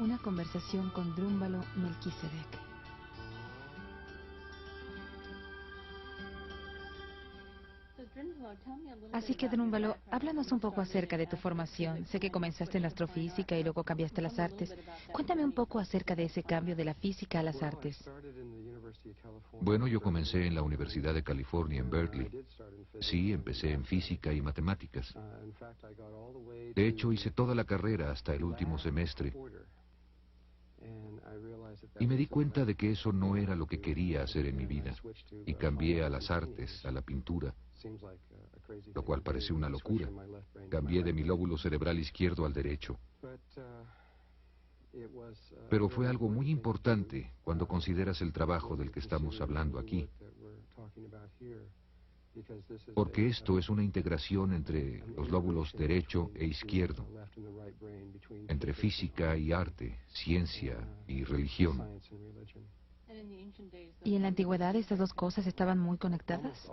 Una conversación con Drúmbalo Melquisedec. Así que, Drúmbalo, háblanos un poco acerca de tu formación. Sé que comenzaste en la astrofísica y luego cambiaste a las artes. Cuéntame un poco acerca de ese cambio de la física a las artes. Bueno, yo comencé en la Universidad de California en Berkeley. Sí, empecé en física y matemáticas. De hecho, hice toda la carrera hasta el último semestre. Y me di cuenta de que eso no era lo que quería hacer en mi vida. Y cambié a las artes, a la pintura, lo cual pareció una locura. Cambié de mi lóbulo cerebral izquierdo al derecho. Pero fue algo muy importante cuando consideras el trabajo del que estamos hablando aquí. Porque esto es una integración entre los lóbulos derecho e izquierdo, entre física y arte, ciencia y religión. ¿Y en la antigüedad estas dos cosas estaban muy conectadas?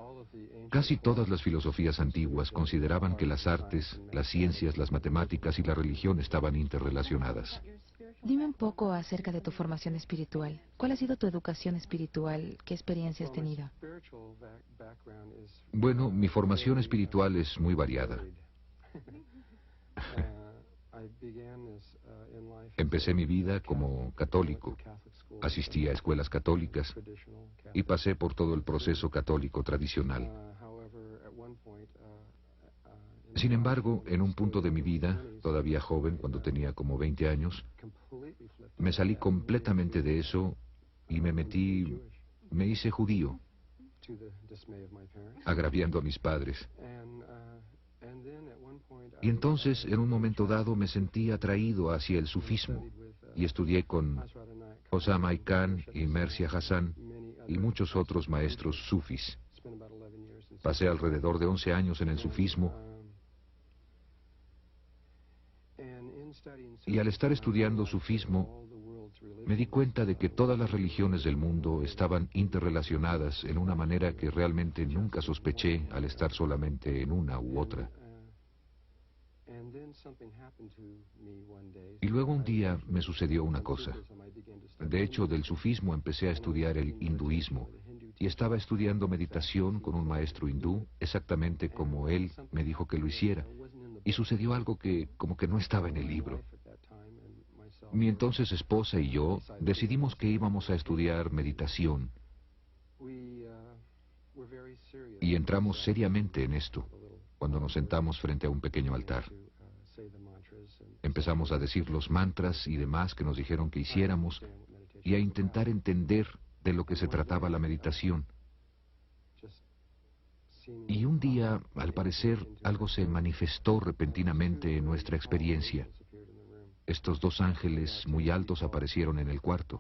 Casi todas las filosofías antiguas consideraban que las artes, las ciencias, las matemáticas y la religión estaban interrelacionadas. Dime un poco acerca de tu formación espiritual. ¿Cuál ha sido tu educación espiritual? ¿Qué experiencia has tenido? Bueno, mi formación espiritual es muy variada. Empecé mi vida como católico. Asistí a escuelas católicas y pasé por todo el proceso católico tradicional. Sin embargo, en un punto de mi vida, todavía joven, cuando tenía como 20 años, me salí completamente de eso y me hice judío, agraviando a mis padres. Y entonces, en un momento dado, me sentí atraído hacia el sufismo y estudié con Osama Khan y Mircea Hassan y muchos otros maestros sufis. Pasé alrededor de 11 años en el sufismo y al estar estudiando sufismo me di cuenta de que todas las religiones del mundo estaban interrelacionadas en una manera que realmente nunca sospeché al estar solamente en una u otra. Y luego un día me sucedió una cosa. De hecho, del sufismo empecé a estudiar el hinduismo y estaba estudiando meditación con un maestro hindú exactamente como él me dijo que lo hiciera. Y sucedió algo que como que no estaba en el libro. Mi entonces esposa y yo decidimos que íbamos a estudiar meditación y entramos seriamente en esto cuando nos sentamos frente a un pequeño altar. Empezamos a decir los mantras y demás que nos dijeron que hiciéramos y a intentar entender de lo que se trataba la meditación. Y un día, al parecer, algo se manifestó repentinamente en nuestra experiencia. Estos dos ángeles muy altos aparecieron en el cuarto.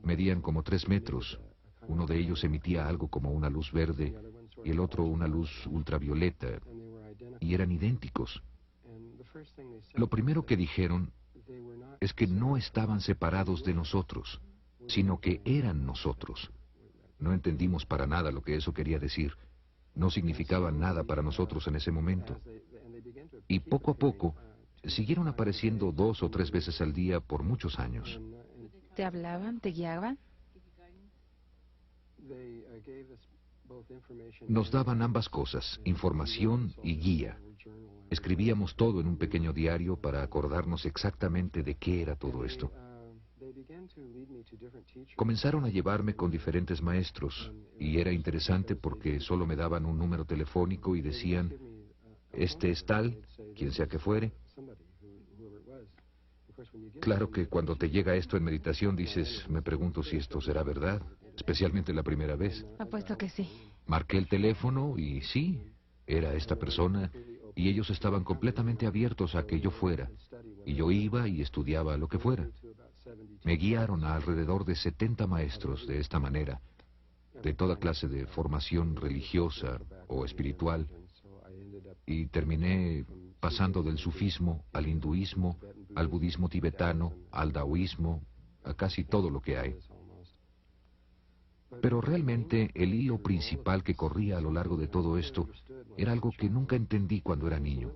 Medían como 3 metros. Uno de ellos emitía algo como una luz verde y el otro una luz ultravioleta, y eran idénticos. Lo primero que dijeron es que no estaban separados de nosotros, sino que eran nosotros. No entendimos para nada lo que eso quería decir. No significaba nada para nosotros en ese momento. Y poco a poco, siguieron apareciendo 2 o 3 veces al día por muchos años. ¿Te hablaban? ¿Te guiaban? Nos daban ambas cosas, información y guía. Escribíamos todo en un pequeño diario para acordarnos exactamente de qué era todo esto. Comenzaron a llevarme con diferentes maestros, y era interesante porque solo me daban un número telefónico y decían, este es tal, quien sea que fuere. Claro que cuando te llega esto en meditación dices, me pregunto si esto será verdad, especialmente la primera vez. Apuesto que sí. Marqué el teléfono y sí, era esta persona, y ellos estaban completamente abiertos a que yo fuera, y yo iba y estudiaba lo que fuera. Me guiaron a alrededor de 70 maestros de esta manera, de toda clase de formación religiosa o espiritual, y terminé pasando del sufismo al hinduismo, al budismo tibetano, al taoísmo, a casi todo lo que hay. Pero realmente el hilo principal que corría a lo largo de todo esto era algo que nunca entendí cuando era niño.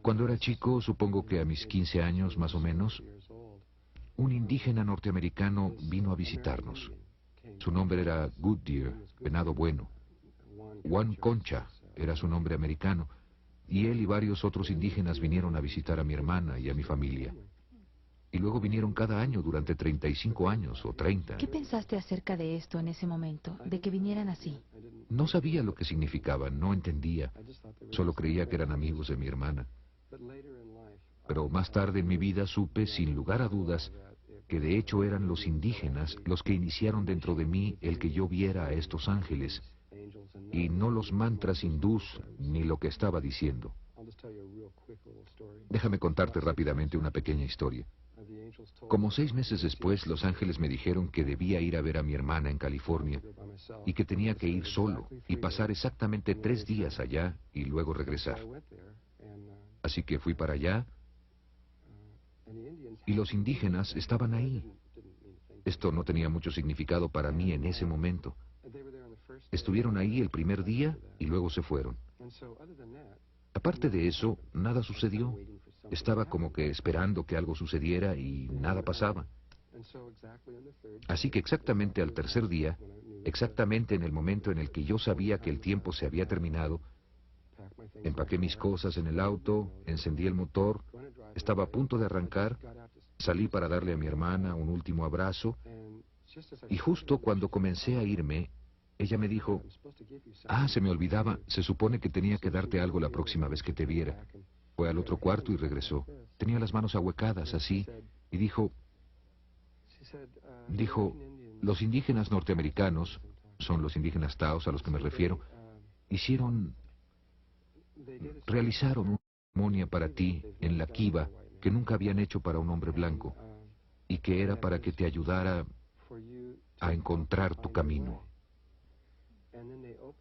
Cuando era chico, supongo que a mis 15 años más o menos, un indígena norteamericano vino a visitarnos. Su nombre era Goodyear, venado bueno. Juan Concha era su nombre americano, y él y varios otros indígenas vinieron a visitar a mi hermana y a mi familia. Y luego vinieron cada año durante 35 años o 30. ¿Qué pensaste acerca de esto en ese momento, de que vinieran así? No sabía lo que significaban, no entendía. Solo creía que eran amigos de mi hermana. Pero más tarde en mi vida supe, sin lugar a dudas, que de hecho eran los indígenas los que iniciaron dentro de mí el que yo viera a estos ángeles, y no los mantras hindús ni lo que estaba diciendo. Déjame contarte rápidamente una pequeña historia. Como 6 meses después, los ángeles me dijeron que debía ir a ver a mi hermana en California y que tenía que ir solo y pasar exactamente 3 días allá y luego regresar. Así que fui para allá y los indígenas estaban ahí. Esto no tenía mucho significado para mí en ese momento. Estuvieron ahí el primer día y luego se fueron. Aparte de eso, nada sucedió. Estaba como que esperando que algo sucediera y nada pasaba. Así que exactamente al tercer día, exactamente en el momento en el que yo sabía que el tiempo se había terminado, empaqué mis cosas en el auto, encendí el motor, estaba a punto de arrancar, salí para darle a mi hermana un último abrazo, y justo cuando comencé a irme, ella me dijo, se me olvidaba, se supone que tenía que darte algo la próxima vez que te viera. Fue al otro cuarto y regresó. Tenía las manos ahuecadas, así, y dijo, los indígenas norteamericanos, son los indígenas taos a los que me refiero, realizaron una ceremonia para ti en la Kiva que nunca habían hecho para un hombre blanco, y que era para que te ayudara a encontrar tu camino.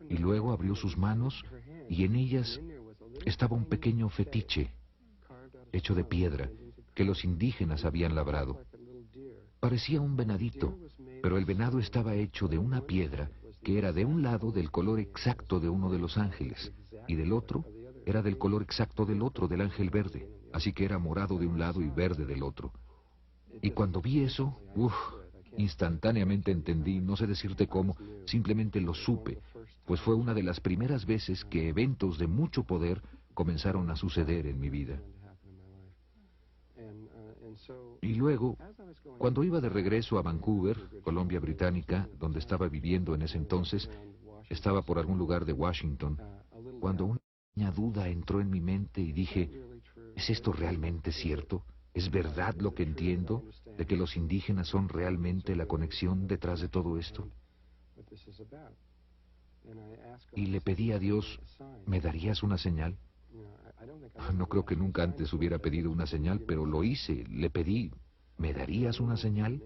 Y luego abrió sus manos y en ellas estaba un pequeño fetiche hecho de piedra que los indígenas habían labrado. Parecía un venadito, pero el venado estaba hecho de una piedra que era de un lado del color exacto de uno de los ángeles y del otro era del color exacto del otro, del ángel verde. Así que era morado de un lado y verde del otro. Y cuando vi eso, instantáneamente entendí, no sé decirte cómo, simplemente lo supe, pues fue una de las primeras veces que eventos de mucho poder comenzaron a suceder en mi vida. Y luego, cuando iba de regreso a Vancouver, Columbia Británica, donde estaba viviendo en ese entonces, estaba por algún lugar de Washington, cuando una pequeña duda entró en mi mente y dije, ¿es esto realmente cierto? ¿Es verdad lo que entiendo de que los indígenas son realmente la conexión detrás de todo esto? Y le pedí a Dios, ¿me darías una señal? No creo que nunca antes hubiera pedido una señal, pero lo hice, le pedí, ¿me darías una señal?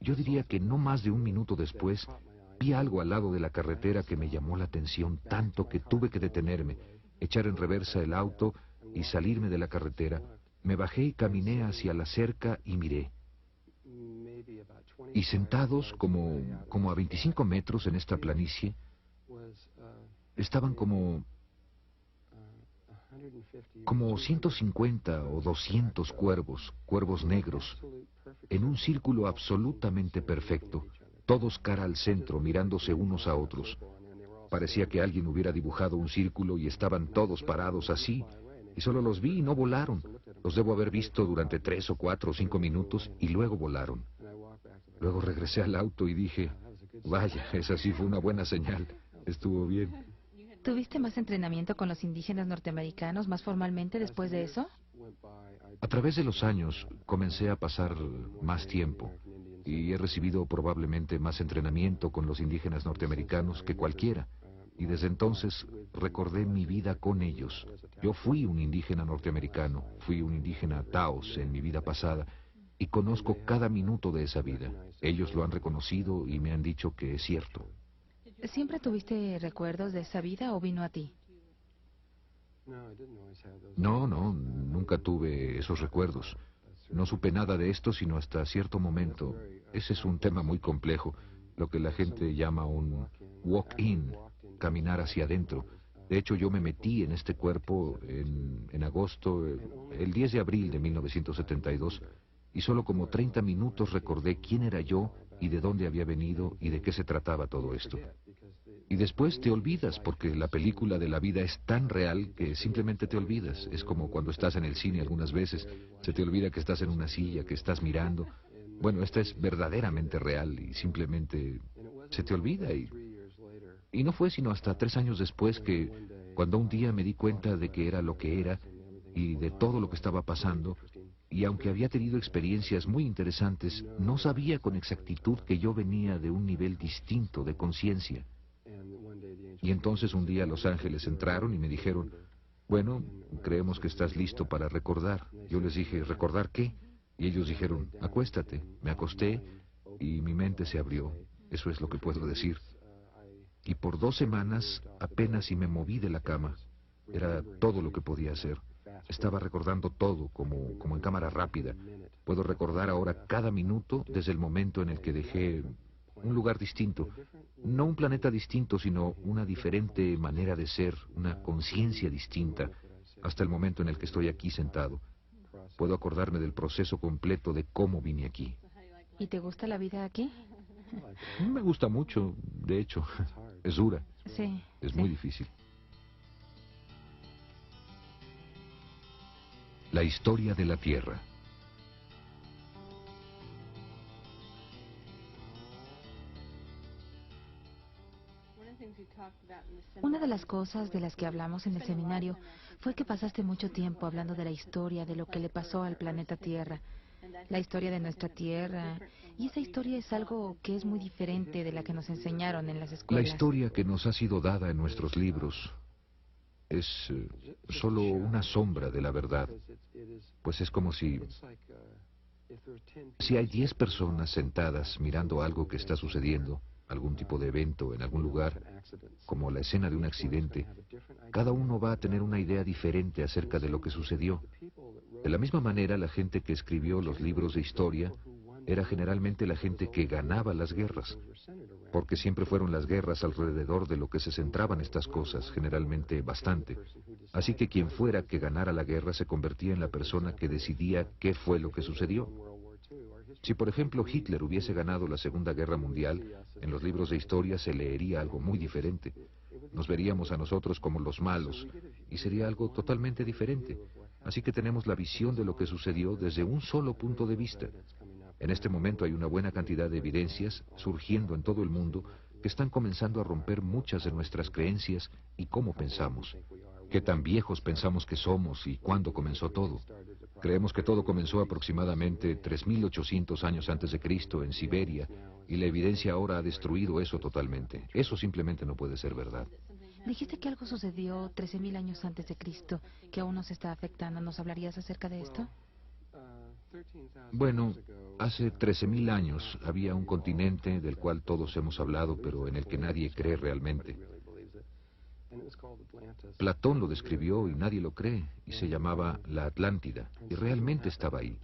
Yo diría que no más de un minuto después, vi algo al lado de la carretera que me llamó la atención tanto que tuve que detenerme, echar en reversa el auto y salirme de la carretera. Me bajé y caminé hacia la cerca y miré. Y sentados como a 25 metros en esta planicie, estaban como 150 o 200 cuervos negros, en un círculo absolutamente perfecto, todos cara al centro, mirándose unos a otros. Parecía que alguien hubiera dibujado un círculo y estaban todos parados así, y solo los vi y no volaron. Los debo haber visto durante 3 o 4 o 5 minutos y luego volaron. Luego regresé al auto y dije, vaya, esa sí fue una buena señal, estuvo bien. ¿Tuviste más entrenamiento con los indígenas norteamericanos más formalmente después de eso? A través de los años comencé a pasar más tiempo y he recibido probablemente más entrenamiento con los indígenas norteamericanos que cualquiera. Y desde entonces recordé mi vida con ellos. Yo fui un indígena norteamericano, fui un indígena taos en mi vida pasada y conozco cada minuto de esa vida. Ellos lo han reconocido y me han dicho que es cierto. ¿Siempre tuviste recuerdos de esa vida o vino a ti? No, nunca tuve esos recuerdos. No supe nada de esto sino hasta cierto momento. Ese es un tema muy complejo, lo que la gente llama un walk-in, caminar hacia adentro. De hecho, yo me metí en este cuerpo en agosto, el 10 de abril de 1972, y solo como 30 minutos recordé quién era yo y de dónde había venido y de qué se trataba todo esto. Y después te olvidas, porque la película de la vida es tan real que simplemente te olvidas. Es como cuando estás en el cine algunas veces, se te olvida que estás en una silla, que estás mirando. Bueno, esta es verdaderamente real y simplemente se te olvida. Y no fue sino hasta 3 años después que, cuando un día me di cuenta de que era lo que era y de todo lo que estaba pasando, y aunque había tenido experiencias muy interesantes, no sabía con exactitud que yo venía de un nivel distinto de conciencia. Y entonces un día los ángeles entraron y me dijeron, bueno, creemos que estás listo para recordar. Yo les dije, ¿recordar qué? Y ellos dijeron, acuéstate. Me acosté y mi mente se abrió. Eso es lo que puedo decir. Y por 2 semanas apenas si me moví de la cama. Era todo lo que podía hacer. Estaba recordando todo, como en cámara rápida. Puedo recordar ahora cada minuto desde el momento en el que dejé un lugar distinto. No un planeta distinto, sino una diferente manera de ser, una conciencia distinta, hasta el momento en el que estoy aquí sentado. Puedo acordarme del proceso completo de cómo vine aquí. ¿Y te gusta la vida aquí? Me gusta mucho, de hecho. Es dura. Sí. Es sí. muy difícil. La historia de la Tierra. Una de las cosas de las que hablamos en el seminario fue que pasaste mucho tiempo hablando de la historia, de lo que le pasó al planeta Tierra, la historia de nuestra Tierra, y esa historia es algo que es muy diferente de la que nos enseñaron en las La escuelas. historia que nos ha sido dada en nuestros libros es solo una sombra de la verdad, pues es como si hay 10 personas sentadas mirando algo que está sucediendo, algún tipo de evento en algún lugar, como la escena de un accidente, cada uno va a tener una idea diferente acerca de lo que sucedió. De la misma manera, la gente que escribió los libros de historia era generalmente la gente que ganaba las guerras, porque siempre fueron las guerras alrededor de lo que se centraban estas cosas, generalmente bastante. Así que quien fuera que ganara la guerra se convertía en la persona que decidía qué fue lo que sucedió. Si, por ejemplo, Hitler hubiese ganado la Segunda Guerra Mundial, en los libros de historia se leería algo muy diferente. Nos veríamos a nosotros como los malos, y sería algo totalmente diferente. Así que tenemos la visión de lo que sucedió desde un solo punto de vista. En este momento hay una buena cantidad de evidencias surgiendo en todo el mundo que están comenzando a romper muchas de nuestras creencias y cómo pensamos. Qué tan viejos pensamos que somos y cuándo comenzó todo. Creemos que todo comenzó aproximadamente 3.800 años antes de Cristo en Siberia, y la evidencia ahora ha destruido eso totalmente. Eso simplemente no puede ser verdad. Dijiste que algo sucedió 13.000 años antes de Cristo, que aún nos está afectando. ¿Nos hablarías acerca de esto? Bueno, hace 13.000 años había un continente del cual todos hemos hablado, pero en el que nadie cree realmente. Platón lo describió y nadie lo cree, y se llamaba la Atlántida, y realmente estaba ahí.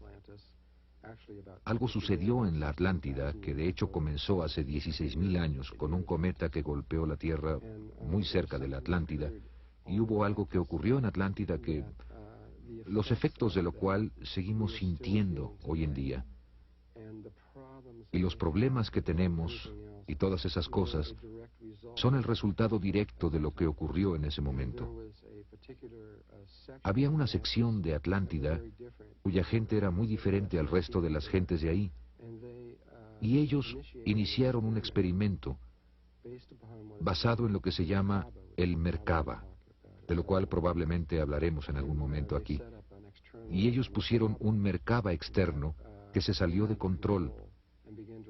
Algo sucedió en la Atlántida que de hecho comenzó hace 16.000 años con un cometa que golpeó la Tierra muy cerca de la Atlántida, y hubo algo que ocurrió en Atlántida que los efectos de lo cual seguimos sintiendo hoy en día. Y los problemas que tenemos y todas esas cosas son el resultado directo de lo que ocurrió en ese momento. Había una sección de Atlántida cuya gente era muy diferente al resto de las gentes de ahí, y ellos iniciaron un experimento basado en lo que se llama el Merkaba, de lo cual probablemente hablaremos en algún momento aquí. Y ellos pusieron un Merkaba externo que se salió de control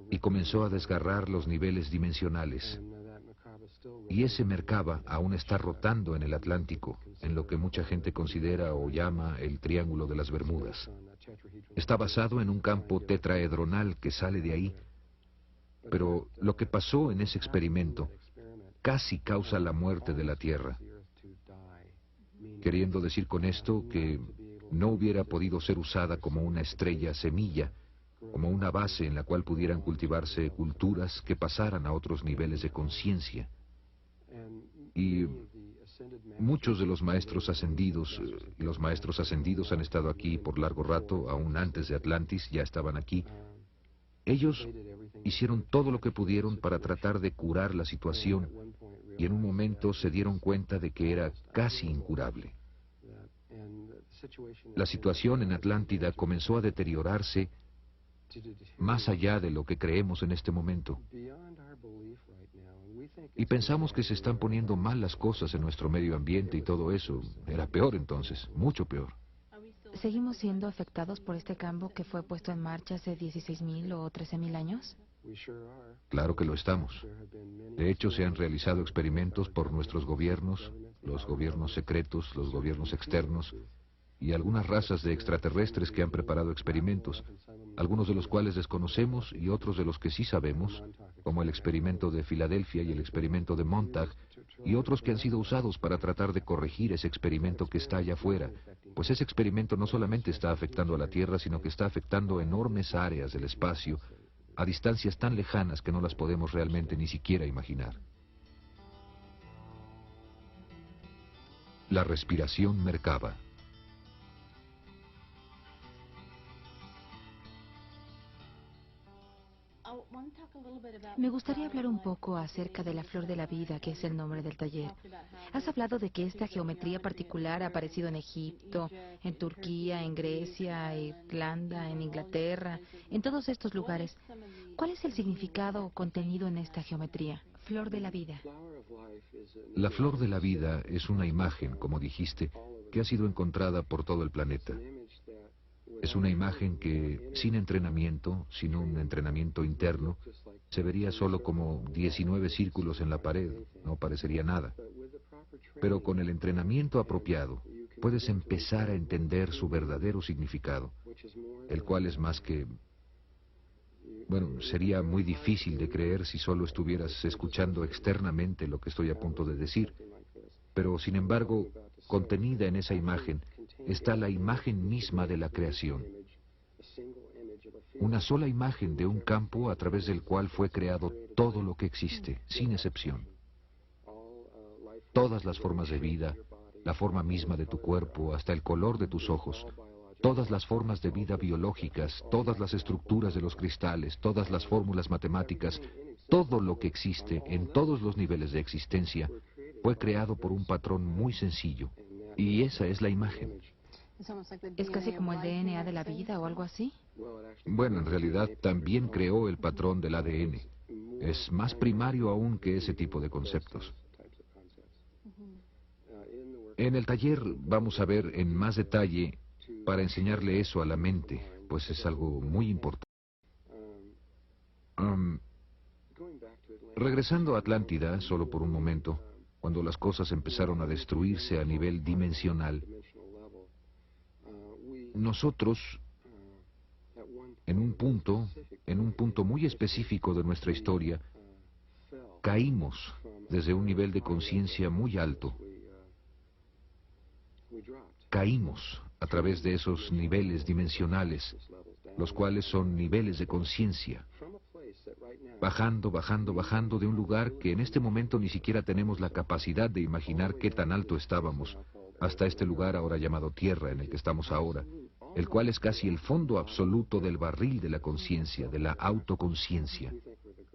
y comenzó a desgarrar los niveles dimensionales. Y ese Merkaba aún está rotando en el Atlántico, en lo que mucha gente considera o llama el Triángulo de las Bermudas. Está basado en un campo tetraedronal que sale de ahí, pero lo que pasó en ese experimento casi causa la muerte de la Tierra. Queriendo decir con esto que no hubiera podido ser usada como una estrella semilla, como una base en la cual pudieran cultivarse culturas que pasaran a otros niveles de conciencia. Y Muchos de los maestros ascendidos, los maestros ascendidos han estado aquí por largo rato, aún antes de Atlantis, ya estaban aquí. Ellos hicieron todo lo que pudieron para tratar de curar la situación y en un momento se dieron cuenta de que era casi incurable. La situación en Atlántida comenzó a deteriorarse más allá de lo que creemos en este momento. Y pensamos que se están poniendo mal las cosas en nuestro medio ambiente y todo eso. Era peor entonces, mucho peor. ¿Seguimos siendo afectados por este cambio que fue puesto en marcha hace 16.000 o 13.000 años? Claro que lo estamos. De hecho, se han realizado experimentos por nuestros gobiernos, los gobiernos secretos, los gobiernos externos, y algunas razas de extraterrestres que han preparado experimentos, algunos de los cuales desconocemos y otros de los que sí sabemos, como el experimento de Filadelfia y el experimento de Montauk, y otros que han sido usados para tratar de corregir ese experimento que está allá afuera, pues ese experimento no solamente está afectando a la Tierra, sino que está afectando enormes áreas del espacio, a distancias tan lejanas que no las podemos realmente ni siquiera imaginar. La respiración Merkaba. Me gustaría hablar un poco acerca de la flor de la vida, que es el nombre del taller. Has hablado de que esta geometría particular ha aparecido en Egipto, en Turquía, en Grecia, Irlanda, en Inglaterra, en todos estos lugares. ¿Cuál es el significado o contenido en esta geometría? Flor de la vida. La flor de la vida es una imagen, como dijiste, que ha sido encontrada por todo el planeta. Es una imagen que, sin entrenamiento, sin un entrenamiento interno, se vería solo como 19 círculos en la pared, no parecería nada. Pero con el entrenamiento apropiado, puedes empezar a entender su verdadero significado, el cual es más que... Bueno, sería muy difícil de creer si solo estuvieras escuchando externamente lo que estoy a punto de decir. Pero, sin embargo, contenida en esa imagen, está la imagen misma de la creación. Una sola imagen de un campo a través del cual fue creado todo lo que existe, sin excepción. Todas las formas de vida, la forma misma de tu cuerpo, hasta el color de tus ojos, todas las formas de vida biológicas, todas las estructuras de los cristales, todas las fórmulas matemáticas, todo lo que existe en todos los niveles de existencia, fue creado por un patrón muy sencillo. Y esa es la imagen. ¿Es casi como el DNA de la vida o algo así? Bueno, en realidad también creó el patrón del ADN. Es más primario aún que ese tipo de conceptos. En el taller vamos a ver en más detalle para enseñarle eso a la mente, pues es algo muy importante. Regresando a Atlántida, solo por un momento, cuando las cosas empezaron a destruirse a nivel dimensional, nosotros, en un punto muy específico de nuestra historia, caímos desde un nivel de conciencia muy alto. Caímos a través de esos niveles dimensionales, los cuales son niveles de conciencia, bajando, bajando, bajando de un lugar que en este momento ni siquiera tenemos la capacidad de imaginar qué tan alto estábamos, hasta este lugar ahora llamado Tierra, en el que estamos ahora, el cual es casi el fondo absoluto del barril de la conciencia, de la autoconciencia.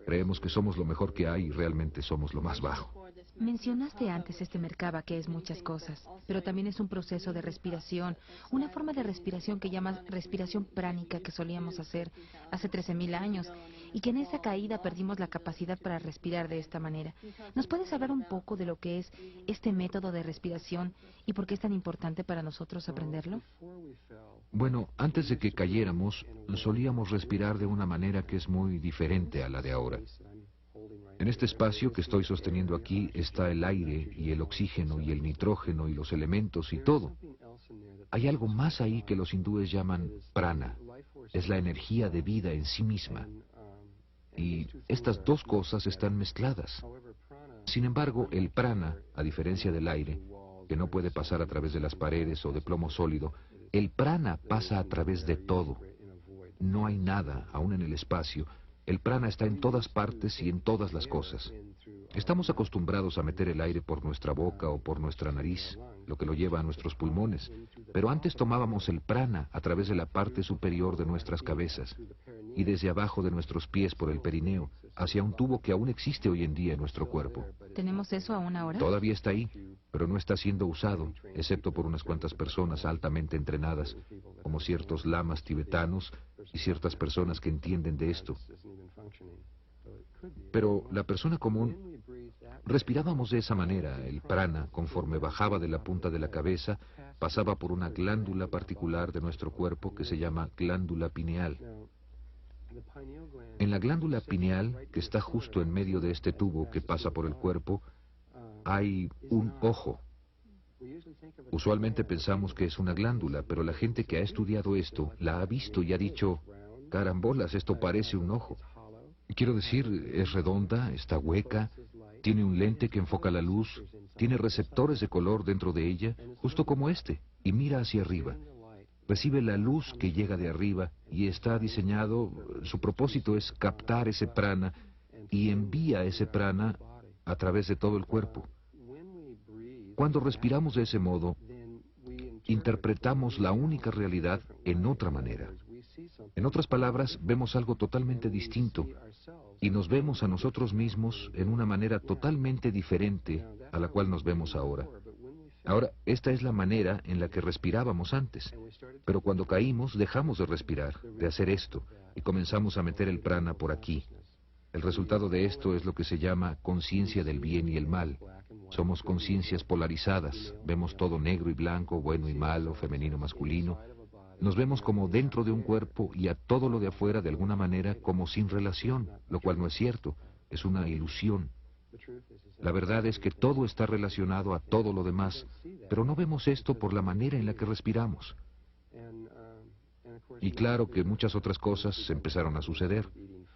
Creemos que somos lo mejor que hay y realmente somos lo más bajo. Mencionaste antes este Merkaba, que es muchas cosas, pero también es un proceso de respiración, una forma de respiración que llamas respiración pránica que solíamos hacer hace 13.000 años y que en esa caída perdimos la capacidad para respirar de esta manera. ¿Nos puedes hablar un poco de lo que es este método de respiración y por qué es tan importante para nosotros aprenderlo? Bueno, antes de que cayéramos, solíamos respirar de una manera que es muy diferente a la de ahora. En este espacio que estoy sosteniendo aquí está el aire y el oxígeno y el nitrógeno y los elementos y todo. Hay algo más ahí que los hindúes llaman prana. Es la energía de vida en sí misma. Y estas dos cosas están mezcladas. Sin embargo, el prana, a diferencia del aire, que no puede pasar a través de las paredes o de plomo sólido, el prana pasa a través de todo. No hay nada, aún en el espacio, El prana está en todas partes y en todas las cosas. Estamos acostumbrados a meter el aire por nuestra boca o por nuestra nariz, lo que lo lleva a nuestros pulmones, pero antes tomábamos el prana a través de la parte superior de nuestras cabezas y desde abajo de nuestros pies por el perineo, hacia un tubo que aún existe hoy en día en nuestro cuerpo. ¿Tenemos eso aún ahora? Todavía está ahí, pero no está siendo usado, excepto por unas cuantas personas altamente entrenadas, como ciertos lamas tibetanos y ciertas personas que entienden de esto. Pero la persona común, respirábamos de esa manera. El prana, conforme bajaba de la punta de la cabeza, pasaba por una glándula particular de nuestro cuerpo que se llama glándula pineal. En la glándula pineal, que está justo en medio de este tubo que pasa por el cuerpo, hay un ojo. Usualmente pensamos que es una glándula, pero la gente que ha estudiado esto la ha visto y ha dicho, carambolas, esto parece un ojo. Quiero decir, es redonda, está hueca, tiene un lente que enfoca la luz, tiene receptores de color dentro de ella, justo como este, y mira hacia arriba. Recibe la luz que llega de arriba y está diseñado, su propósito es captar ese prana y envía ese prana a través de todo el cuerpo. Cuando respiramos de ese modo, interpretamos la única realidad en otra manera. En otras palabras, vemos algo totalmente distinto y nos vemos a nosotros mismos en una manera totalmente diferente a la cual nos vemos ahora. Ahora, esta es la manera en la que respirábamos antes, pero cuando caímos dejamos de respirar, de hacer esto, y comenzamos a meter el prana por aquí. El resultado de esto es lo que se llama conciencia del bien y el mal. Somos conciencias polarizadas, vemos todo negro y blanco, bueno y malo, femenino, masculino. Nos vemos como dentro de un cuerpo y a todo lo de afuera de alguna manera como sin relación, lo cual no es cierto, es una ilusión. La verdad es que todo está relacionado a todo lo demás, pero no vemos esto por la manera en la que respiramos. Y claro que muchas otras cosas empezaron a suceder.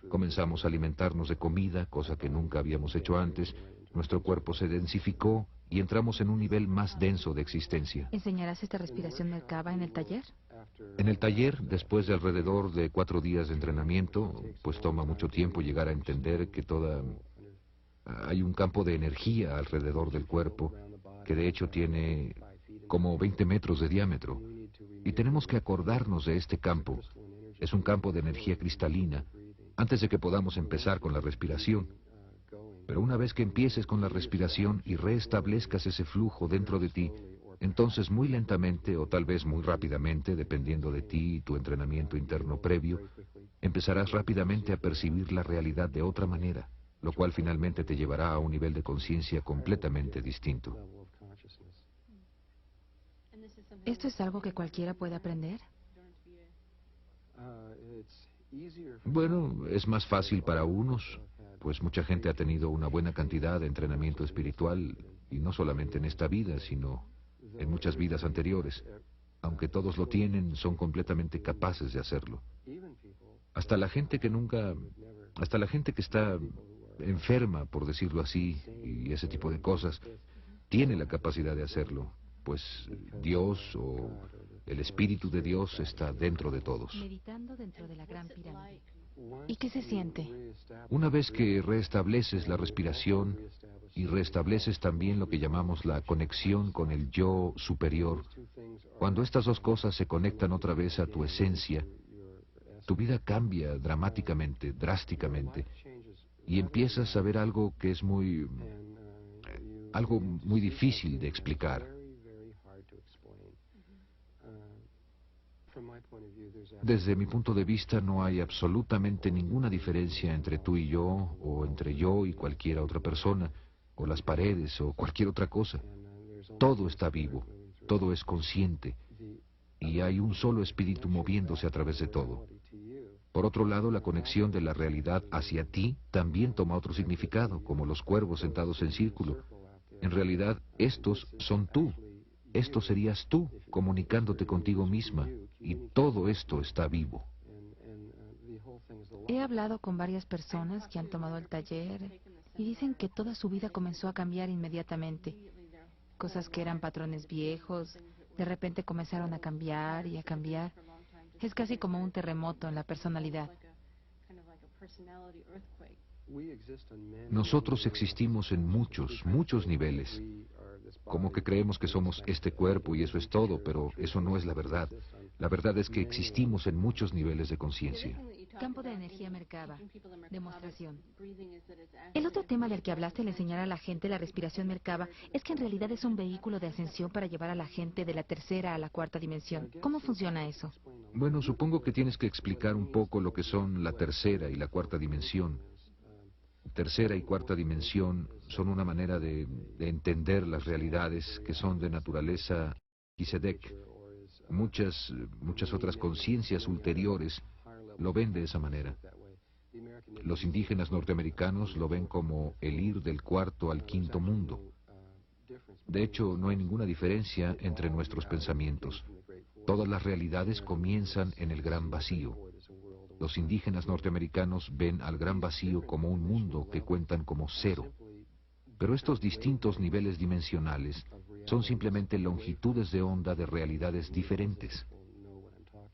Comenzamos a alimentarnos de comida, cosa que nunca habíamos hecho antes. Nuestro cuerpo se densificó y entramos en un nivel más denso de existencia. ¿Enseñarás esta respiración Merkaba en el taller? En el taller, después de alrededor de 4 días de entrenamiento, pues toma mucho tiempo llegar a entender que hay un campo de energía alrededor del cuerpo, que de hecho tiene como 20 metros de diámetro. Y tenemos que acordarnos de este campo. Es un campo de energía cristalina, antes de que podamos empezar con la respiración. Pero una vez que empieces con la respiración y reestablezcas ese flujo dentro de ti, entonces muy lentamente o tal vez muy rápidamente, dependiendo de ti y tu entrenamiento interno previo, empezarás rápidamente a percibir la realidad de otra manera, lo cual finalmente te llevará a un nivel de conciencia completamente distinto. ¿Esto es algo que cualquiera puede aprender? Bueno, es más fácil para unos, pues mucha gente ha tenido una buena cantidad de entrenamiento espiritual, y no solamente en esta vida, sino en muchas vidas anteriores. Aunque todos lo tienen, son completamente capaces de hacerlo. Hasta la gente que está enferma, por decirlo así, y ese tipo de cosas, tiene la capacidad de hacerlo, pues Dios o el Espíritu de Dios está dentro de todos. Meditando dentro de la Gran Pirámide. ¿Y qué se siente? Una vez que restableces la respiración y restableces también lo que llamamos la conexión con el yo superior, cuando estas dos cosas se conectan otra vez a tu esencia, tu vida cambia dramáticamente, drásticamente, y empiezas a ver algo que es algo muy difícil de explicar. Desde mi punto de vista no hay absolutamente ninguna diferencia entre tú y yo, o entre yo y cualquier otra persona, o las paredes, o cualquier otra cosa. Todo está vivo, todo es consciente, y hay un solo espíritu moviéndose a través de todo. Por otro lado, la conexión de la realidad hacia ti también toma otro significado, como los cuervos sentados en círculo. En realidad, estos son tú. Esto serías tú, comunicándote contigo misma, y todo esto está vivo. He hablado con varias personas que han tomado el taller y dicen que toda su vida comenzó a cambiar inmediatamente. Cosas que eran patrones viejos, de repente comenzaron a cambiar y a cambiar. Es casi como un terremoto en la personalidad. Nosotros existimos en muchos, muchos niveles. Como que creemos que somos este cuerpo y eso es todo, pero eso no es la verdad. La verdad es que existimos en muchos niveles de conciencia. Campo de energía Merkaba. Demostración. El otro tema del que hablaste al enseñar a la gente la respiración Merkaba es que en realidad es un vehículo de ascensión para llevar a la gente de la tercera a la cuarta dimensión. ¿Cómo funciona eso? Bueno, supongo que tienes que explicar un poco lo que son la tercera y la cuarta dimensión. Tercera y cuarta dimensión son una manera de entender las realidades que son de naturaleza Kisedek. Muchas otras conciencias ulteriores lo ven de esa manera. Los indígenas norteamericanos lo ven como el ir del cuarto al quinto mundo. De hecho, no hay ninguna diferencia entre nuestros pensamientos. Todas las realidades comienzan en el gran vacío. Los indígenas norteamericanos ven al gran vacío como un mundo que cuentan como cero. Pero estos distintos niveles dimensionales son simplemente longitudes de onda de realidades diferentes.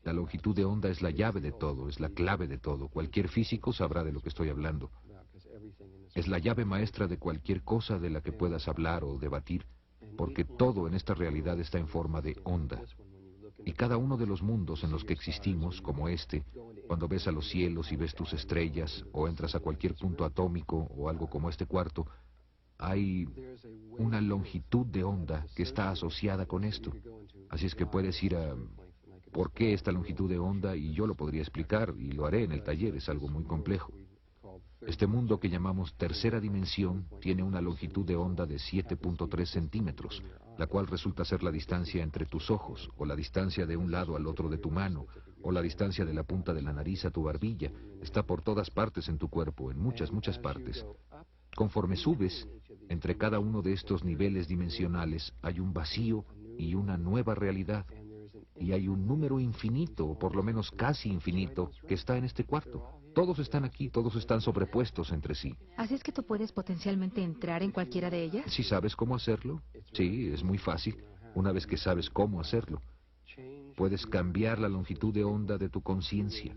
La longitud de onda es la llave de todo, es la clave de todo. Cualquier físico sabrá de lo que estoy hablando. Es la llave maestra de cualquier cosa de la que puedas hablar o debatir, porque todo en esta realidad está en forma de onda. Y cada uno de los mundos en los que existimos, como este, cuando ves a los cielos y ves tus estrellas, o entras a cualquier punto atómico o algo como este cuarto, hay una longitud de onda que está asociada con esto. Así es que puedes ir a ¿por qué esta longitud de onda? Y yo lo podría explicar, y lo haré en el taller, es algo muy complejo. Este mundo que llamamos tercera dimensión tiene una longitud de onda de 7.3 centímetros, la cual resulta ser la distancia entre tus ojos, o la distancia de un lado al otro de tu mano, o la distancia de la punta de la nariz a tu barbilla. Está por todas partes en tu cuerpo, en muchas, muchas partes. Conforme subes, entre cada uno de estos niveles dimensionales hay un vacío y una nueva realidad. Y hay un número infinito, o por lo menos casi infinito, que está en este cuarto. Todos están aquí, todos están sobrepuestos entre sí. ¿Así es que tú puedes potencialmente entrar en cualquiera de ellas? ¿Si sabes cómo hacerlo? Sí, es muy fácil. Una vez que sabes cómo hacerlo, puedes cambiar la longitud de onda de tu conciencia.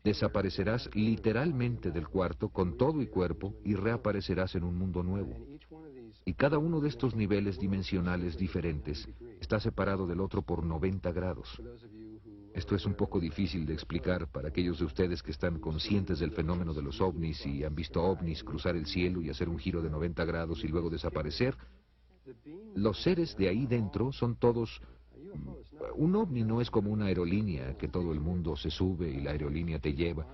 Desaparecerás literalmente del cuarto con todo y cuerpo y reaparecerás en un mundo nuevo. Y cada uno de estos niveles dimensionales diferentes está separado del otro por 90 grados. Esto es un poco difícil de explicar para aquellos de ustedes que están conscientes del fenómeno de los ovnis y han visto ovnis cruzar el cielo y hacer un giro de 90 grados y luego desaparecer. Los seres de ahí dentro son todos... Un ovni no es como una aerolínea que todo el mundo se sube y la aerolínea te lleva.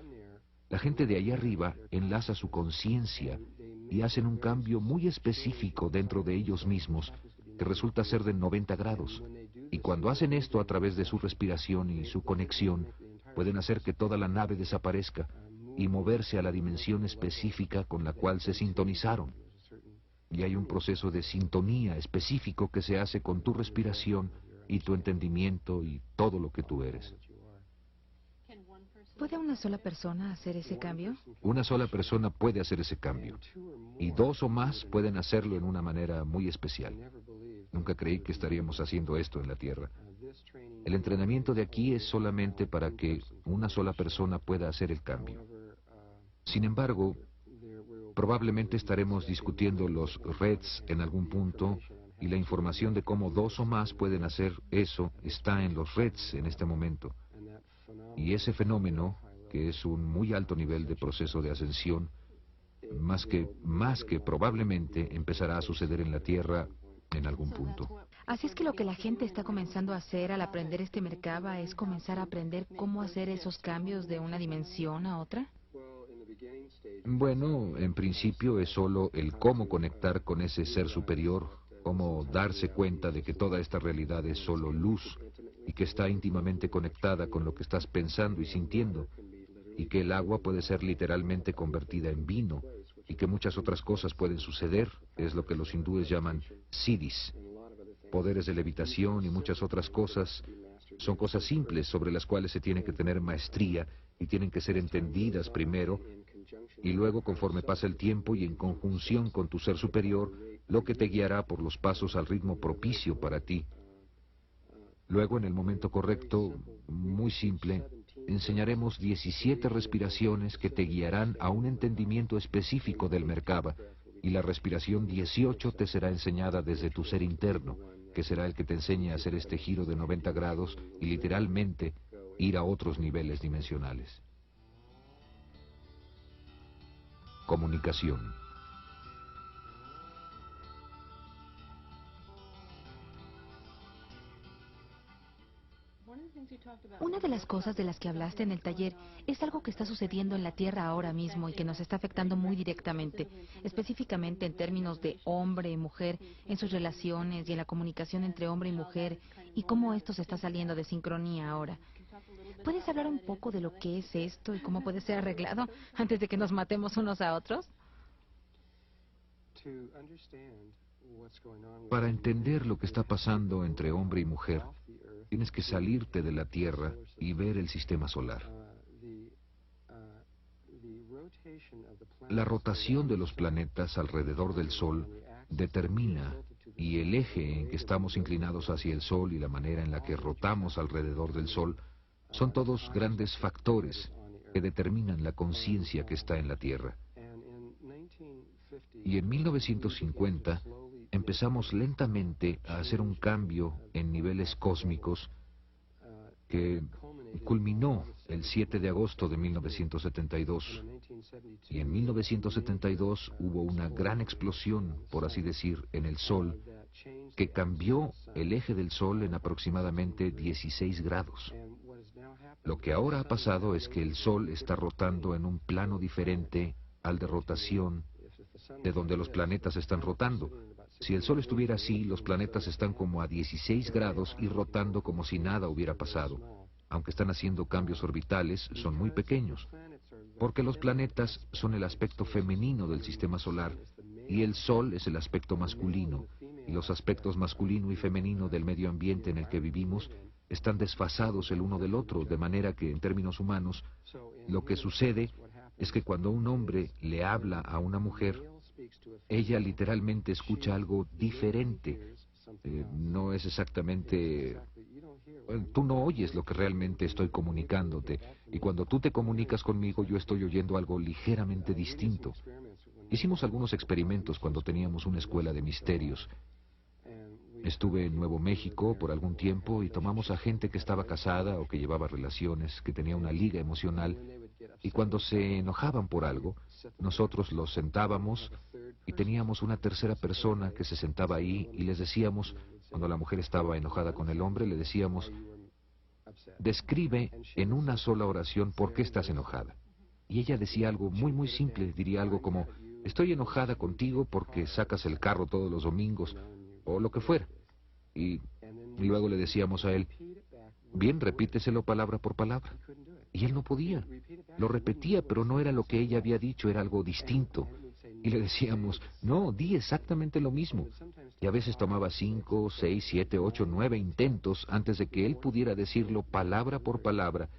La gente de ahí arriba enlaza su conciencia y hacen un cambio muy específico dentro de ellos mismos que resulta ser de 90 grados. Y cuando hacen esto a través de su respiración y su conexión, pueden hacer que toda la nave desaparezca y moverse a la dimensión específica con la cual se sintonizaron. Y hay un proceso de sintonía específico que se hace con tu respiración y tu entendimiento y todo lo que tú eres. ¿Puede una sola persona hacer ese cambio? Una sola persona puede hacer ese cambio, y dos o más pueden hacerlo en una manera muy especial. Nunca creí que estaríamos haciendo esto en la Tierra. El entrenamiento de aquí es solamente para que una sola persona pueda hacer el cambio. Sin embargo, probablemente estaremos discutiendo los REDs en algún punto, y la información de cómo dos o más pueden hacer eso está en los REDs en este momento. Y ese fenómeno, que es un muy alto nivel de proceso de ascensión, más que probablemente empezará a suceder en la Tierra en algún punto. Así es que lo que la gente está comenzando a hacer al aprender este Merkaba es comenzar a aprender cómo hacer esos cambios de una dimensión a otra. Bueno, en principio es solo el cómo conectar con ese ser superior, cómo darse cuenta de que toda esta realidad es solo luz y que está íntimamente conectada con lo que estás pensando y sintiendo, y que el agua puede ser literalmente convertida en vino, y que muchas otras cosas pueden suceder, es lo que los hindúes llaman siddhis. Poderes de levitación y muchas otras cosas son cosas simples sobre las cuales se tiene que tener maestría y tienen que ser entendidas primero, y luego, conforme pasa el tiempo y en conjunción con tu ser superior, lo que te guiará por los pasos al ritmo propicio para ti. Luego, en el momento correcto, muy simple, enseñaremos 17 respiraciones que te guiarán a un entendimiento específico del Merkaba, y la respiración 18 te será enseñada desde tu ser interno, que será el que te enseñe a hacer este giro de 90 grados y literalmente ir a otros niveles dimensionales. Comunicación. Una de las cosas de las que hablaste en el taller es algo que está sucediendo en la Tierra ahora mismo y que nos está afectando muy directamente, específicamente en términos de hombre y mujer, en sus relaciones y en la comunicación entre hombre y mujer, y cómo esto se está saliendo de sincronía ahora. ¿Puedes hablar un poco de lo que es esto y cómo puede ser arreglado antes de que nos matemos unos a otros? Para entender lo que está pasando entre hombre y mujer, tienes que salirte de la Tierra y ver el sistema solar. La rotación de los planetas alrededor del Sol determina, y el eje en que estamos inclinados hacia el Sol y la manera en la que rotamos alrededor del Sol, son todos grandes factores que determinan la conciencia que está en la Tierra. Y en 1950 empezamos lentamente a hacer un cambio en niveles cósmicos que culminó el 7 de agosto de 1972. Y en 1972 hubo una gran explosión, por así decir, en el Sol, que cambió el eje del Sol en aproximadamente 16 grados. Lo que ahora ha pasado es que el Sol está rotando en un plano diferente al de rotación de donde los planetas están rotando. Si el Sol estuviera así, los planetas están como a 16 grados y rotando como si nada hubiera pasado. Aunque están haciendo cambios orbitales, son muy pequeños, porque los planetas son el aspecto femenino del sistema solar y el Sol es el aspecto masculino, y los aspectos masculino y femenino del medio ambiente en el que vivimos están desfasados el uno del otro, de manera que, en términos humanos, lo que sucede es que cuando un hombre le habla a una mujer, ella literalmente escucha algo diferente. No es exactamente... Tú no oyes lo que realmente estoy comunicándote, y cuando tú te comunicas conmigo yo estoy oyendo algo ligeramente distinto. Hicimos algunos experimentos cuando teníamos una escuela de misterios. Estuve en Nuevo México por algún tiempo y tomamos a gente que estaba casada o que llevaba relaciones, que tenía una liga emocional, y cuando se enojaban por algo, nosotros los sentábamos y teníamos una tercera persona que se sentaba ahí y les decíamos, cuando la mujer estaba enojada con el hombre, le decíamos, describe en una sola oración por qué estás enojada. Y ella decía algo muy simple, diría algo como, estoy enojada contigo porque sacas el carro todos los domingos, o lo que fuera. Y luego le decíamos a él, bien, repíteselo palabra por palabra. Y él no podía. Lo repetía, pero no era lo que ella había dicho, era algo distinto. Y le decíamos, no, di exactamente lo mismo. Y a veces tomaba 5, 6, 7, 8, 9 intentos antes de que él pudiera decirlo palabra por palabra.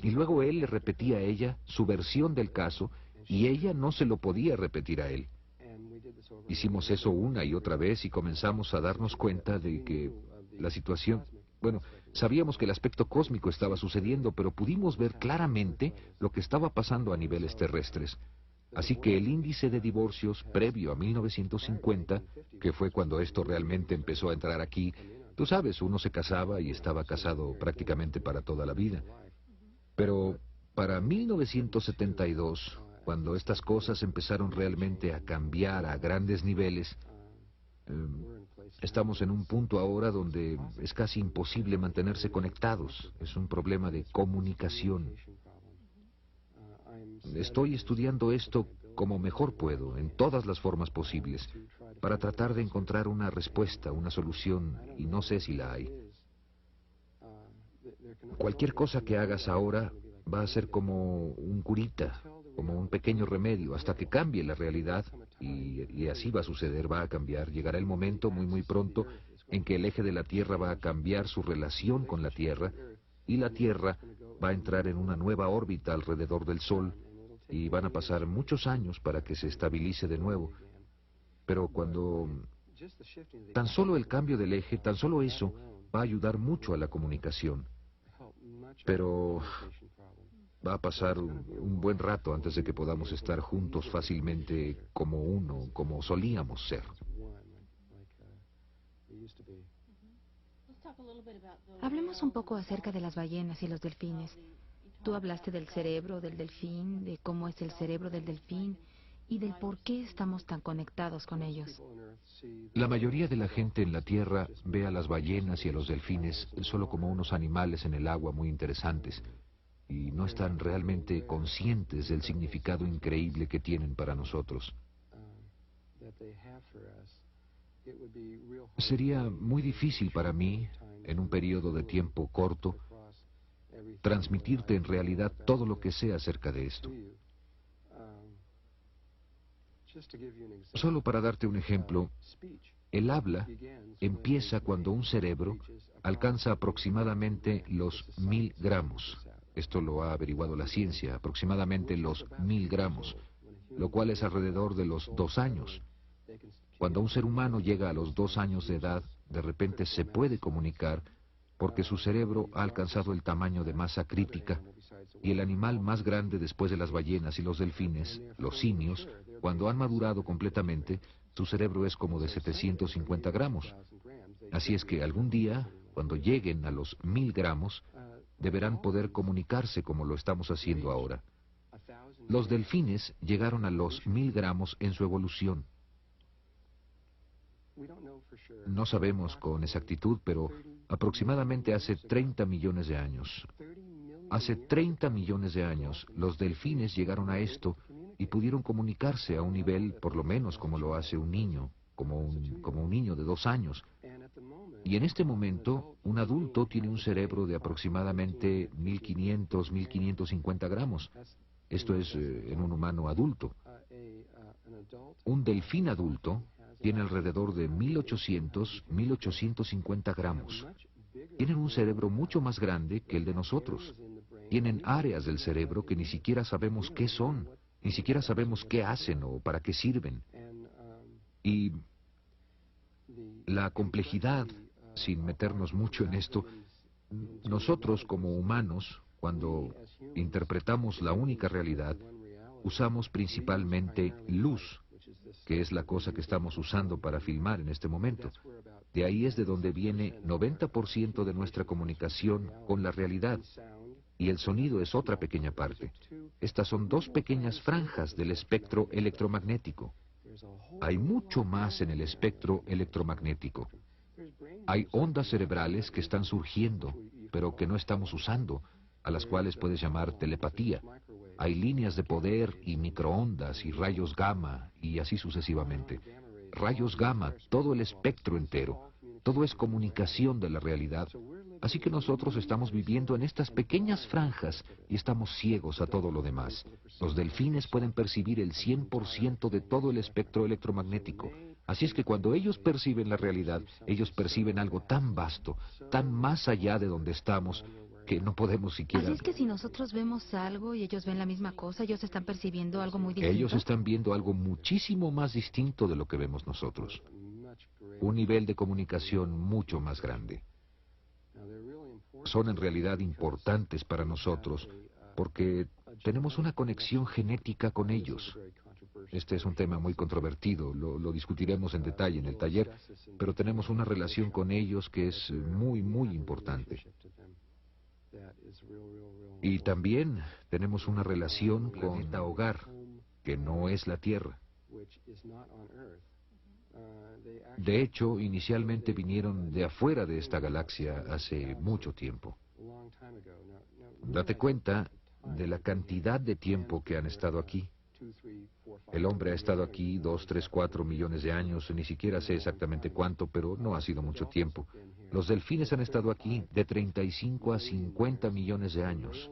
Y luego él le repetía a ella su versión del caso, y ella no se lo podía repetir a él. Hicimos eso una y otra vez y comenzamos a darnos cuenta de que la situación... Bueno, sabíamos que el aspecto cósmico estaba sucediendo, pero pudimos ver claramente lo que estaba pasando a niveles terrestres. Así que el índice de divorcios previo a 1950, que fue cuando esto realmente empezó a entrar aquí, tú sabes, uno se casaba y estaba casado prácticamente para toda la vida. Pero para 1972, cuando estas cosas empezaron realmente a cambiar a grandes niveles, estamos en un punto ahora donde es casi imposible mantenerse conectados. Es un problema de comunicación. Estoy estudiando esto como mejor puedo, en todas las formas posibles, para tratar de encontrar una respuesta, una solución, y no sé si la hay. Cualquier cosa que hagas ahora va a ser como un curita, como un pequeño remedio, hasta que cambie la realidad, y así va a suceder, va a cambiar. Llegará el momento muy pronto en que el eje de la Tierra va a cambiar su relación con la Tierra, y la Tierra va a entrar en una nueva órbita alrededor del Sol, y van a pasar muchos años para que se estabilice de nuevo. Pero cuando tan solo el cambio del eje, tan solo eso, va a ayudar mucho a la comunicación, pero va a pasar un buen rato antes de que podamos estar juntos fácilmente como uno, como solíamos ser. Hablemos un poco acerca de las ballenas y los delfines. Tú hablaste del cerebro del delfín, de cómo es el cerebro del delfín y del por qué estamos tan conectados con ellos. La mayoría de la gente en la Tierra ve a las ballenas y a los delfines solo como unos animales en el agua muy interesantes y no están realmente conscientes del significado increíble que tienen para nosotros. Sería muy difícil para mí, en un periodo de tiempo corto, transmitirte en realidad todo lo que sé acerca de esto. Solo para darte un ejemplo, el habla empieza cuando un cerebro alcanza aproximadamente los 1000 gramos. Esto lo ha averiguado la ciencia, aproximadamente los 1000 gramos, lo cual es alrededor de los 2 años. Cuando un ser humano llega a los 2 años de edad, de repente se puede comunicar porque su cerebro ha alcanzado el tamaño de masa crítica y el animal más grande después de las ballenas y los delfines, los simios, cuando han madurado completamente, su cerebro es como de 750 gramos. Así es que algún día, cuando lleguen a los 1000 gramos, deberán poder comunicarse como lo estamos haciendo ahora. Los delfines llegaron a los 1000 gramos en su evolución. No sabemos con exactitud, pero aproximadamente hace 30 millones de años. Hace 30 millones de años, los delfines llegaron a esto y pudieron comunicarse a un nivel, por lo menos como lo hace un niño, como un niño de 2 años. Y en este momento, un adulto tiene un cerebro de aproximadamente 1500, 1550 gramos. Esto es en un humano adulto. Un delfín adulto tiene alrededor de 1800, 1850 gramos. Tienen un cerebro mucho más grande que el de nosotros. Tienen áreas del cerebro que ni siquiera sabemos qué son, ni siquiera sabemos qué hacen o para qué sirven. Y la complejidad, sin meternos mucho en esto, nosotros como humanos, cuando interpretamos la única realidad, usamos principalmente luz, que es la cosa que estamos usando para filmar en este momento. De ahí es de donde viene 90% de nuestra comunicación con la realidad. Y el sonido es otra pequeña parte. Estas son 2 pequeñas franjas del espectro electromagnético. Hay mucho más en el espectro electromagnético. Hay ondas cerebrales que están surgiendo, pero que no estamos usando, a las cuales puedes llamar telepatía. Hay líneas de poder y microondas y rayos gamma y así sucesivamente. Rayos gamma, todo el espectro entero. Todo es comunicación de la realidad. Así que nosotros estamos viviendo en estas pequeñas franjas y estamos ciegos a todo lo demás. Los delfines pueden percibir el 100% de todo el espectro electromagnético. Así es que cuando ellos perciben la realidad, ellos perciben algo tan vasto, tan más allá de donde estamos, que no podemos siquiera... Así es que si nosotros vemos algo y ellos ven la misma cosa, ellos están percibiendo algo muy distinto. Ellos están viendo algo muchísimo más distinto de lo que vemos nosotros. Un nivel de comunicación mucho más grande. Son en realidad importantes para nosotros porque tenemos una conexión genética con ellos. Este es un tema muy controvertido, lo discutiremos en detalle en el taller, pero tenemos una relación con ellos que es muy, muy importante. Y también tenemos una relación con la hogar, que no es la Tierra. De hecho, inicialmente vinieron de afuera de esta galaxia hace mucho tiempo. Date cuenta de la cantidad de tiempo que han estado aquí. El hombre ha estado aquí 2, 3, 4 millones de años, ni siquiera sé exactamente cuánto, pero no ha sido mucho tiempo. Los delfines han estado aquí de 35 a 50 millones de años.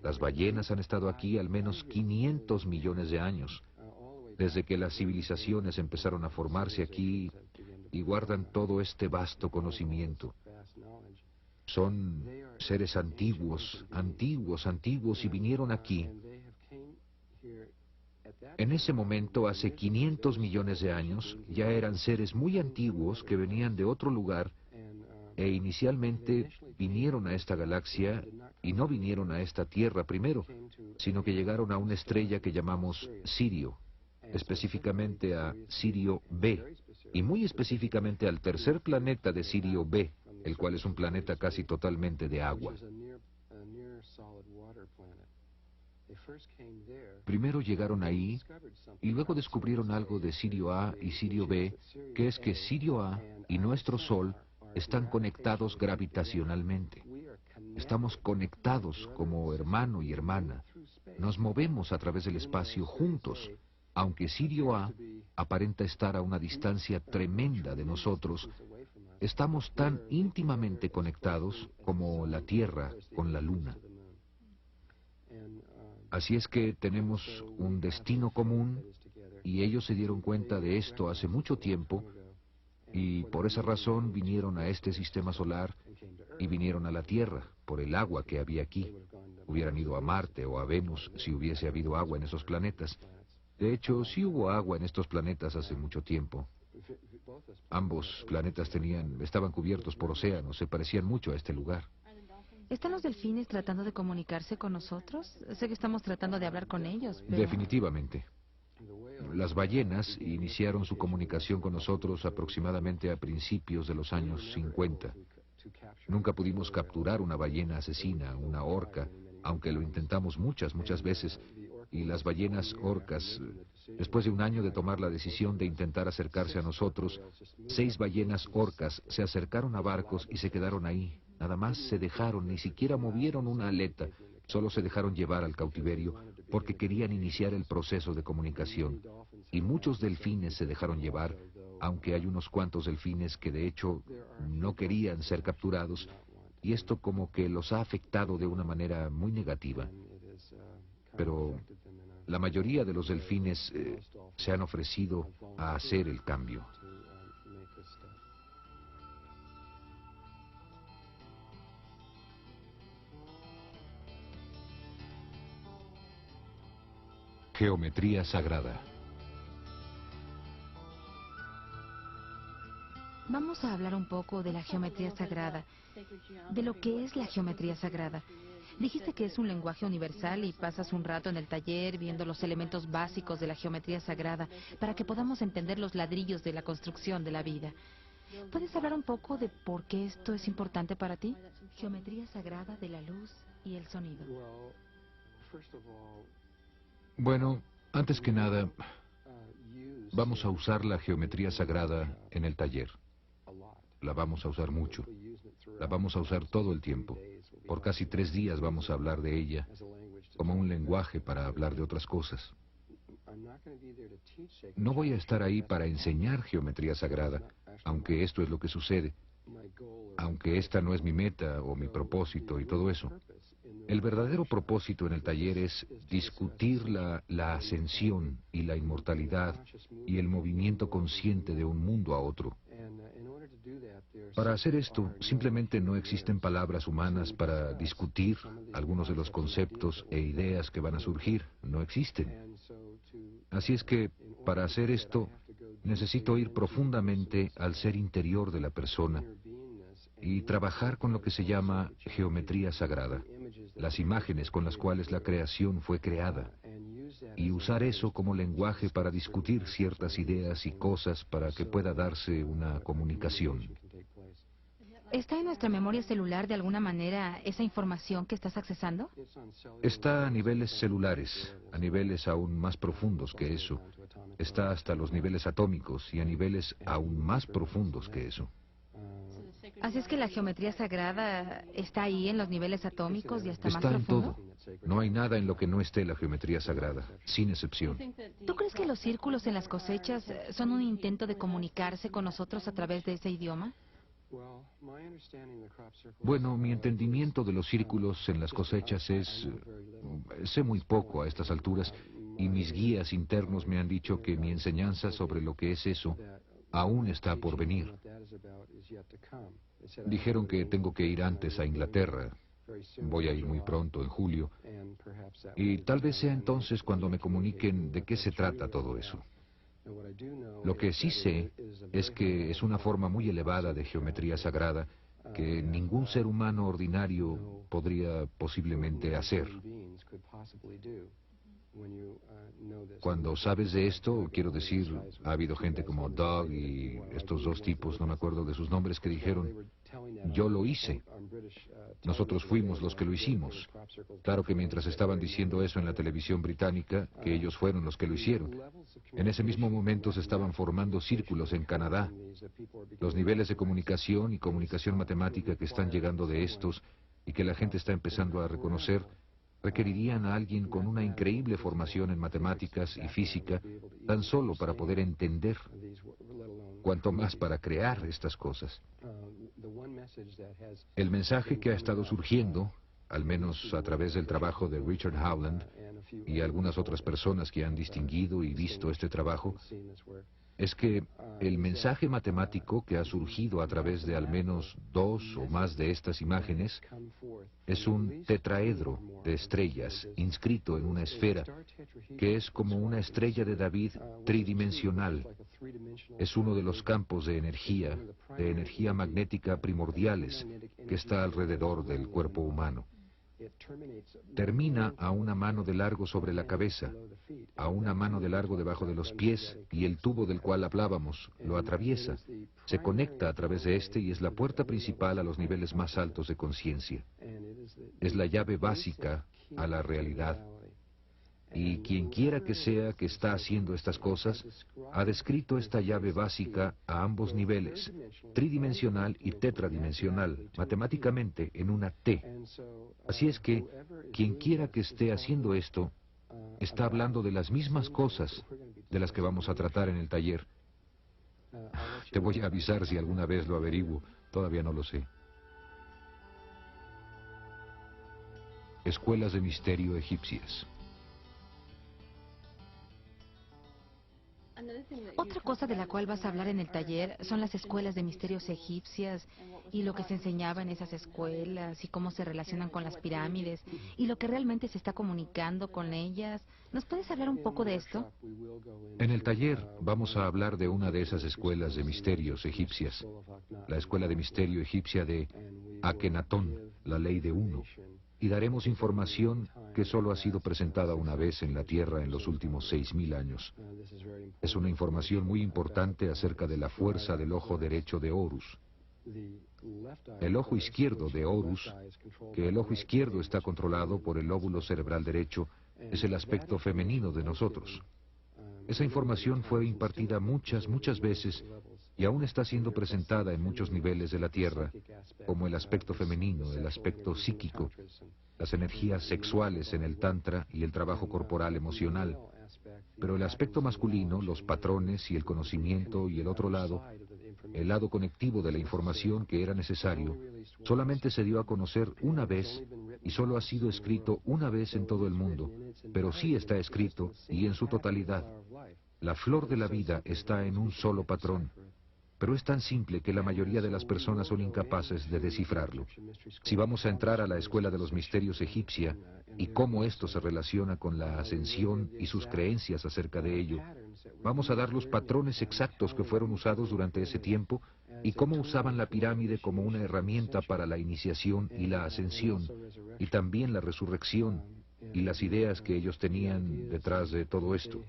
Las ballenas han estado aquí al menos 500 millones de años. Desde que las civilizaciones empezaron a formarse aquí y guardan todo este vasto conocimiento. Son seres antiguos, antiguos, antiguos y vinieron aquí. En ese momento, hace 500 millones de años, ya eran seres muy antiguos que venían de otro lugar E inicialmente vinieron a esta galaxia y no vinieron a esta Tierra primero, sino que llegaron a una estrella que llamamos Sirio, específicamente a Sirio B, y muy específicamente al tercer planeta de Sirio B, el cual es un planeta casi totalmente de agua. Primero llegaron ahí y luego descubrieron algo de Sirio A y Sirio B, que es que Sirio A y nuestro Sol están conectados gravitacionalmente. Estamos conectados como hermano y hermana. Nos movemos a través del espacio juntos, aunque Sirio A aparenta estar a una distancia tremenda de nosotros. Estamos tan íntimamente conectados como la Tierra con la Luna. Así es que tenemos un destino común y ellos se dieron cuenta de esto hace mucho tiempo y por esa razón vinieron a este sistema solar y vinieron a la Tierra por el agua que había aquí. Hubieran ido a Marte o a Venus si hubiese habido agua en esos planetas. De hecho, sí hubo agua en estos planetas hace mucho tiempo. Ambos planetas estaban cubiertos por océanos, se parecían mucho a este lugar. ¿Están los delfines tratando de comunicarse con nosotros? Sé que estamos tratando de hablar con ellos, pero... Definitivamente. Las ballenas iniciaron su comunicación con nosotros aproximadamente a principios de los años 50. Nunca pudimos capturar una ballena asesina, una orca, aunque lo intentamos muchas veces. Y las ballenas orcas, después de un año de tomar la decisión de intentar acercarse a nosotros, 6 ballenas orcas se acercaron a barcos y se quedaron ahí. Nada más se dejaron, ni siquiera movieron una aleta, solo se dejaron llevar al cautiverio porque querían iniciar el proceso de comunicación. Y muchos delfines se dejaron llevar, aunque hay unos cuantos delfines que de hecho no querían ser capturados, y esto como que los ha afectado de una manera muy negativa. Pero la mayoría de los delfines se han ofrecido a hacer el cambio. Geometría sagrada. Vamos a hablar un poco de la geometría sagrada, de lo que es la geometría sagrada. Dijiste que es un lenguaje universal y pasas un rato en el taller viendo los elementos básicos de la geometría sagrada para que podamos entender los ladrillos de la construcción de la vida. ¿Puedes hablar un poco de por qué esto es importante para ti? Geometría sagrada de la luz y el sonido. Bueno, antes que nada, vamos a usar la geometría sagrada en el taller. La vamos a usar mucho. La vamos a usar todo el tiempo. Por casi 3 días vamos a hablar de ella como un lenguaje para hablar de otras cosas. No voy a estar ahí para enseñar geometría sagrada, aunque esto es lo que sucede, aunque esta no es mi meta o mi propósito y todo eso. El verdadero propósito en el taller es discutir la ascensión y la inmortalidad y el movimiento consciente de un mundo a otro. Para hacer esto, simplemente no existen palabras humanas para discutir algunos de los conceptos e ideas que van a surgir. No existen. Así es que, para hacer esto, necesito ir profundamente al ser interior de la persona y trabajar con lo que se llama geometría sagrada, las imágenes con las cuales la creación fue creada, y usar eso como lenguaje para discutir ciertas ideas y cosas para que pueda darse una comunicación. ¿Está en nuestra memoria celular de alguna manera esa información que estás accesando? Está a niveles celulares, a niveles aún más profundos que eso. Está hasta los niveles atómicos y a niveles aún más profundos que eso. Así es que la geometría sagrada está ahí en los niveles atómicos y hasta más Está en profundo. todo. No hay nada en lo que no esté la geometría sagrada, sin excepción. ¿Tú crees que los círculos en las cosechas son un intento de comunicarse con nosotros a través de ese idioma? Bueno, mi entendimiento de los círculos en las cosechas sé muy poco a estas alturas, y mis guías internos me han dicho que mi enseñanza sobre lo que es eso aún está por venir. Dijeron que tengo que ir antes a Inglaterra. Voy a ir muy pronto, en julio, y tal vez sea entonces cuando me comuniquen de qué se trata todo eso. Lo que sí sé es que es una forma muy elevada de geometría sagrada que ningún ser humano ordinario podría posiblemente hacer. Cuando sabes de esto, quiero decir, ha habido gente como Doug y estos dos tipos, no me acuerdo de sus nombres, que dijeron, yo lo hice. Nosotros fuimos los que lo hicimos. Claro que mientras estaban diciendo eso en la televisión británica, que ellos fueron los que lo hicieron. En ese mismo momento se estaban formando círculos en Canadá. Los niveles de comunicación y comunicación matemática que están llegando de estos y que la gente está empezando a reconocer, requerirían a alguien con una increíble formación en matemáticas y física, tan solo para poder entender, cuanto más para crear estas cosas. El mensaje que ha estado surgiendo, al menos a través del trabajo de Richard Howland y algunas otras personas que han distinguido y visto este trabajo, es que el mensaje matemático que ha surgido a través de al menos dos o más de estas imágenes es un tetraedro de estrellas inscrito en una esfera que es como una estrella de David tridimensional. Es uno de los campos de energía magnética primordiales que está alrededor del cuerpo humano. Termina a una mano de largo sobre la cabeza, a una mano de largo debajo de los pies, y el tubo del cual hablábamos lo atraviesa, se conecta a través de este y es la puerta principal a los niveles más altos de conciencia. Es la llave básica a la realidad. Y quien quiera que sea que está haciendo estas cosas, ha descrito esta llave básica a ambos niveles, tridimensional y tetradimensional, matemáticamente en una T. Así es que, quien quiera que esté haciendo esto, está hablando de las mismas cosas de las que vamos a tratar en el taller. Te voy a avisar si alguna vez lo averiguo, todavía no lo sé. Escuelas de misterio egipcias. Otra cosa de la cual vas a hablar en el taller son las escuelas de misterios egipcias y lo que se enseñaba en esas escuelas y cómo se relacionan con las pirámides y lo que realmente se está comunicando con ellas. ¿Nos puedes hablar un poco de esto? En el taller vamos a hablar de una de esas escuelas de misterios egipcias, la escuela de misterio egipcia de Akenatón, la ley de uno. Y daremos información que solo ha sido presentada una vez en la Tierra en los últimos 6.000 años. Es una información muy importante acerca de la fuerza del ojo derecho de Horus. El ojo izquierdo de Horus, que el ojo izquierdo está controlado por el lóbulo cerebral derecho, es el aspecto femenino de nosotros. Esa información fue impartida muchas veces y aún está siendo presentada en muchos niveles de la Tierra, como el aspecto femenino, el aspecto psíquico, las energías sexuales en el Tantra y el trabajo corporal emocional. Pero el aspecto masculino, los patrones y el conocimiento y el otro lado, el lado conectivo de la información que era necesario, solamente se dio a conocer una vez y solo ha sido escrito una vez en todo el mundo, pero sí está escrito y en su totalidad. La flor de la vida está en un solo patrón, pero es tan simple que la mayoría de las personas son incapaces de descifrarlo. Si vamos a entrar a la escuela de los misterios egipcia y cómo esto se relaciona con la ascensión y sus creencias acerca de ello, vamos a dar los patrones exactos que fueron usados durante ese tiempo y cómo usaban la pirámide como una herramienta para la iniciación y la ascensión, y también la resurrección y las ideas que ellos tenían detrás de todo esto.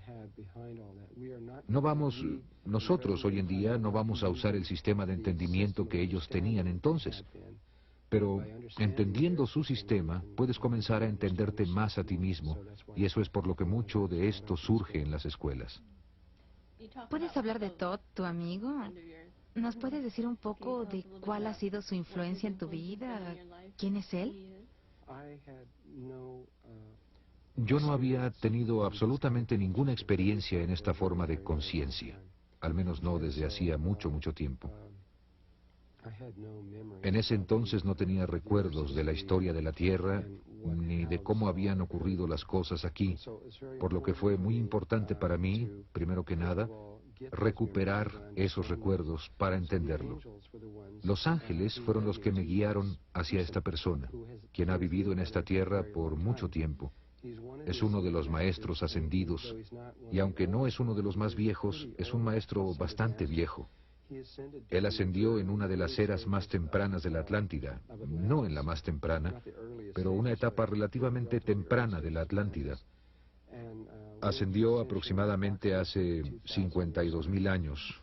Nosotros hoy en día no vamos a usar el sistema de entendimiento que ellos tenían entonces, pero entendiendo su sistema puedes comenzar a entenderte más a ti mismo, y eso es por lo que mucho de esto surge en las escuelas. ¿Puedes hablar de Todd, tu amigo? ¿Nos puedes decir un poco de cuál ha sido su influencia en tu vida? ¿Quién es él? Yo no había tenido absolutamente ninguna experiencia en esta forma de conciencia, al menos no desde hacía mucho tiempo. En ese entonces no tenía recuerdos de la historia de la Tierra ni de cómo habían ocurrido las cosas aquí, por lo que fue muy importante para mí, primero que nada, recuperar esos recuerdos para entenderlo. Los ángeles fueron los que me guiaron hacia esta persona, quien ha vivido en esta tierra por mucho tiempo. Es uno de los maestros ascendidos, y aunque no es uno de los más viejos, es un maestro bastante viejo. Él ascendió en una de las eras más tempranas de la Atlántida, no en la más temprana, pero una etapa relativamente temprana de la Atlántida. Ascendió aproximadamente hace 52.000 años,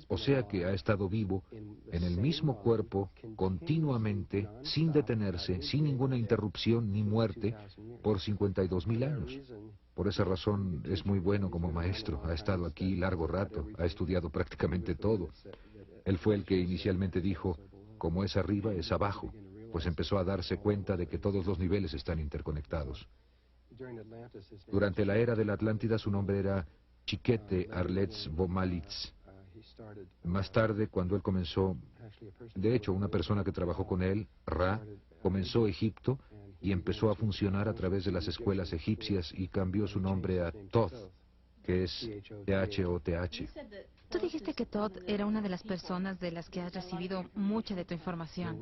o sea que ha estado vivo en el mismo cuerpo continuamente, sin detenerse, sin ninguna interrupción ni muerte, por 52.000 años. Por esa razón es muy bueno como maestro. Ha estado aquí largo rato, ha estudiado prácticamente todo. Él fue el que inicialmente dijo, como es arriba, es abajo, pues empezó a darse cuenta de que todos los niveles están interconectados. Durante la era de la Atlántida su nombre era Chiquete Arletz Bomalitz. Más tarde, cuando él comenzó, de hecho, una persona que trabajó con él, Ra, comenzó Egipto y empezó a funcionar a través de las escuelas egipcias y cambió su nombre a Thoth, que es T-H-O-T-H. Tú dijiste que Todd era una de las personas de las que has recibido mucha de tu información.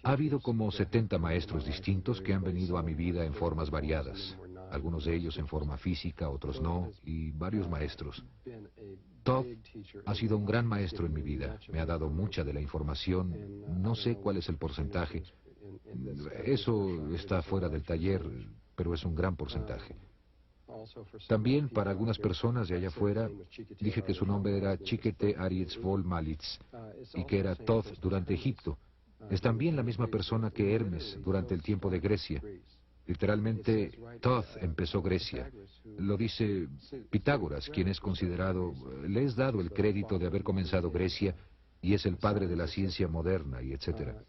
Ha habido como 70 maestros distintos que han venido a mi vida en formas variadas, algunos de ellos en forma física, otros no, y varios maestros. Todd ha sido un gran maestro en mi vida, me ha dado mucha de la información, no sé cuál es el porcentaje, eso está fuera del taller, pero es un gran porcentaje. También para algunas personas de allá afuera dije que su nombre era Chiquete Aritz Vol Malitz y que era Thoth durante Egipto. Es también la misma persona que Hermes durante el tiempo de Grecia. Literalmente, Thoth empezó Grecia. Lo dice Pitágoras, quien es considerado, le es dado el crédito de haber comenzado Grecia y es el padre de la ciencia moderna y etcétera.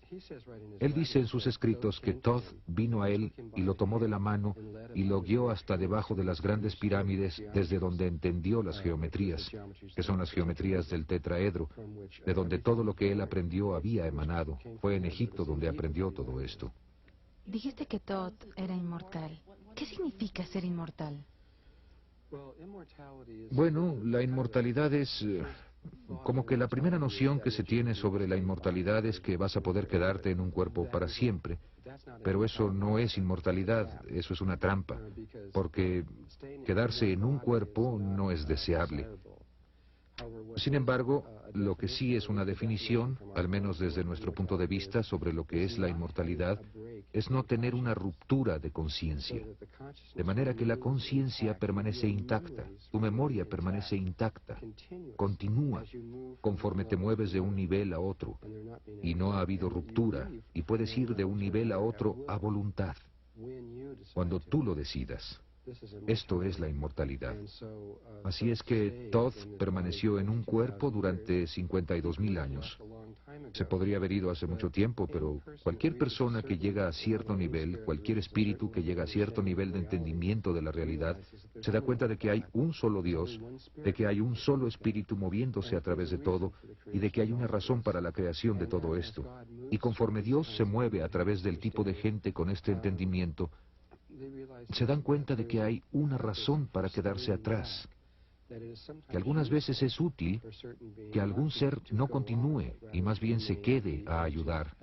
Él dice en sus escritos que Thoth vino a él y lo tomó de la mano y lo guió hasta debajo de las grandes pirámides desde donde entendió las geometrías, que son las geometrías del tetraedro, de donde todo lo que él aprendió había emanado. Fue en Egipto donde aprendió todo esto. Dijiste que Todd era inmortal. ¿Qué significa ser inmortal? Bueno, la inmortalidad es como que la primera noción que se tiene sobre la inmortalidad es que vas a poder quedarte en un cuerpo para siempre. Pero eso no es inmortalidad, eso es una trampa, porque quedarse en un cuerpo no es deseable. Sin embargo, lo que sí es una definición, al menos desde nuestro punto de vista, sobre lo que es la inmortalidad, es no tener una ruptura de conciencia. De manera que la conciencia permanece intacta, tu memoria permanece intacta, continúa, conforme te mueves de un nivel a otro, y no ha habido ruptura, y puedes ir de un nivel a otro a voluntad, cuando tú lo decidas. Esto es la inmortalidad. Así es que Thoth permaneció en un cuerpo durante 52.000 años. Se podría haber ido hace mucho tiempo, pero cualquier persona que llega a cierto nivel, cualquier espíritu que llega a cierto nivel de entendimiento de la realidad, se da cuenta de que hay un solo Dios, de que hay un solo espíritu moviéndose a través de todo, y de que hay una razón para la creación de todo esto. Y conforme Dios se mueve a través del tipo de gente con este entendimiento, se dan cuenta de que hay una razón para quedarse atrás, que algunas veces es útil que algún ser no continúe y más bien se quede a ayudar.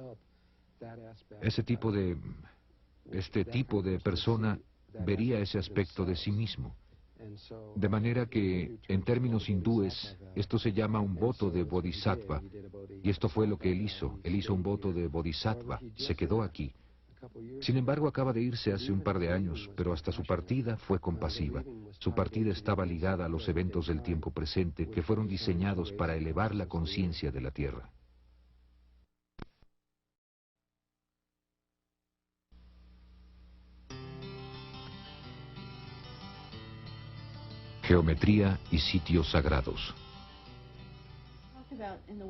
Este tipo de persona vería ese aspecto de sí mismo. De manera que, en términos hindúes, esto se llama un voto de bodhisattva, y esto fue lo que él hizo. Él hizo un voto de bodhisattva, se quedó aquí. Sin embargo, acaba de irse hace un par de años, pero hasta su partida fue compasiva. Su partida estaba ligada a los eventos del tiempo presente que fueron diseñados para elevar la conciencia de la Tierra. Geometría y sitios sagrados.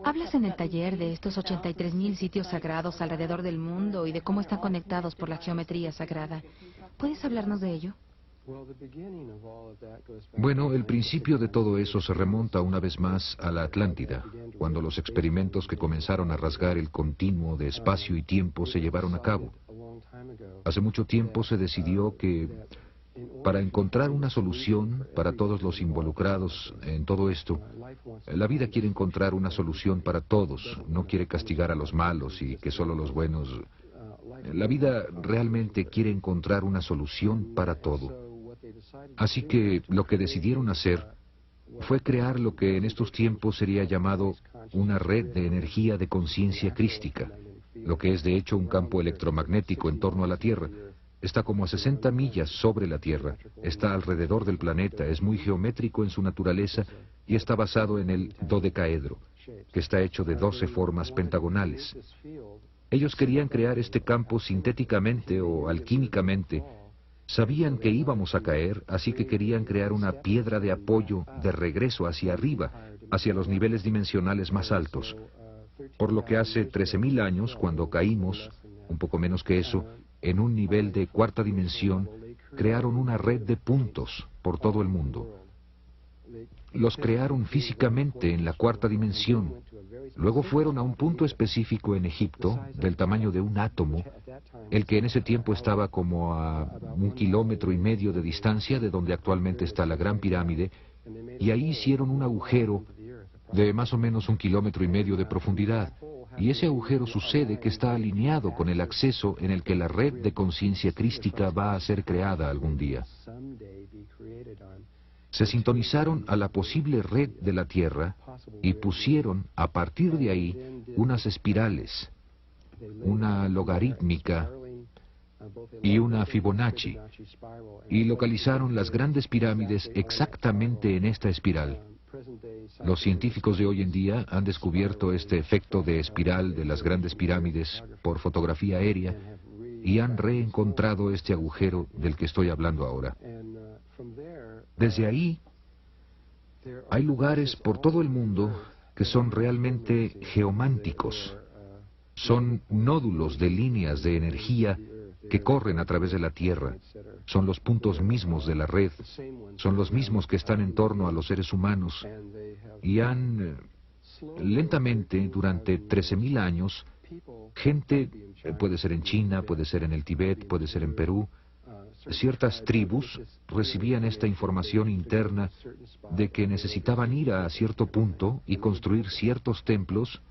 Hablas en el taller de estos 83.000 sitios sagrados alrededor del mundo y de cómo están conectados por la geometría sagrada. ¿Puedes hablarnos de ello? Bueno, el principio de todo eso se remonta una vez más a la Atlántida, cuando los experimentos que comenzaron a rasgar el continuo de espacio y tiempo se llevaron a cabo. Hace mucho tiempo se decidió que para encontrar una solución para todos los involucrados en todo esto, la vida quiere encontrar una solución para todos, no quiere castigar a los malos y que solo los buenos... La vida realmente quiere encontrar una solución para todo. Así que lo que decidieron hacer fue crear lo que en estos tiempos sería llamado una red de energía de conciencia crística, lo que es de hecho un campo electromagnético en torno a la Tierra. Está como a 60 millas sobre la Tierra, está alrededor del planeta, es muy geométrico en su naturaleza y está basado en el dodecaedro, que está hecho de 12 formas pentagonales. Ellos querían crear este campo sintéticamente o alquímicamente. Sabían que íbamos a caer, así que querían crear una piedra de apoyo de regreso hacia arriba, hacia los niveles dimensionales más altos. Por lo que hace 13.000 años, cuando caímos, un poco menos que eso, en un nivel de cuarta dimensión, crearon una red de puntos por todo el mundo. Los crearon físicamente en la cuarta dimensión. Luego fueron a un punto específico en Egipto, del tamaño de un átomo, el que en ese tiempo estaba como a 1,5 kilómetros de distancia de donde actualmente está la Gran Pirámide, y ahí hicieron un agujero de más o menos 1,5 kilómetros de profundidad. Y ese agujero sucede que está alineado con el acceso en el que la red de conciencia crística va a ser creada algún día. Se sintonizaron a la posible red de la Tierra y pusieron a partir de ahí unas espirales, una logarítmica y una Fibonacci, y localizaron las grandes pirámides exactamente en esta espiral. Los científicos de hoy en día han descubierto este efecto de espiral de las grandes pirámides por fotografía aérea y han reencontrado este agujero del que estoy hablando ahora. Desde ahí, hay lugares por todo el mundo que son realmente geománticos. Son nódulos de líneas de energía que corren a través de la Tierra. Son los puntos mismos de la red. Son los mismos que están en torno a los seres humanos. Y han, lentamente, durante 13.000 años, gente, puede ser en China, puede ser en el Tíbet, puede ser en Perú, ciertas tribus recibían esta información interna de que necesitaban ir a cierto punto y construir ciertos templos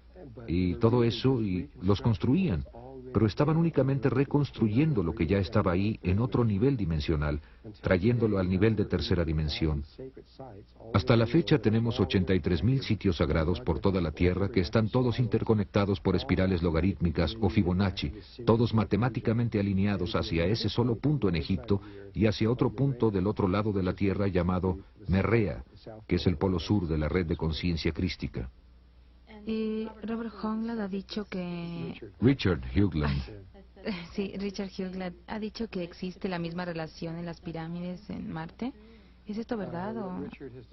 y todo eso, y los construían, pero estaban únicamente reconstruyendo lo que ya estaba ahí en otro nivel dimensional, trayéndolo al nivel de tercera dimensión. Hasta la fecha tenemos 83.000 sitios sagrados por toda la Tierra que están todos interconectados por espirales logarítmicas o Fibonacci, todos matemáticamente alineados hacia ese solo punto en Egipto y hacia otro punto del otro lado de la Tierra llamado Merrea, que es el polo sur de la red de conciencia crística. Y Robert Hoagland ha dicho que... Richard Hoagland. Sí, Richard Hoagland ha dicho que existe la misma relación en las pirámides en Marte. ¿Es esto verdad o...?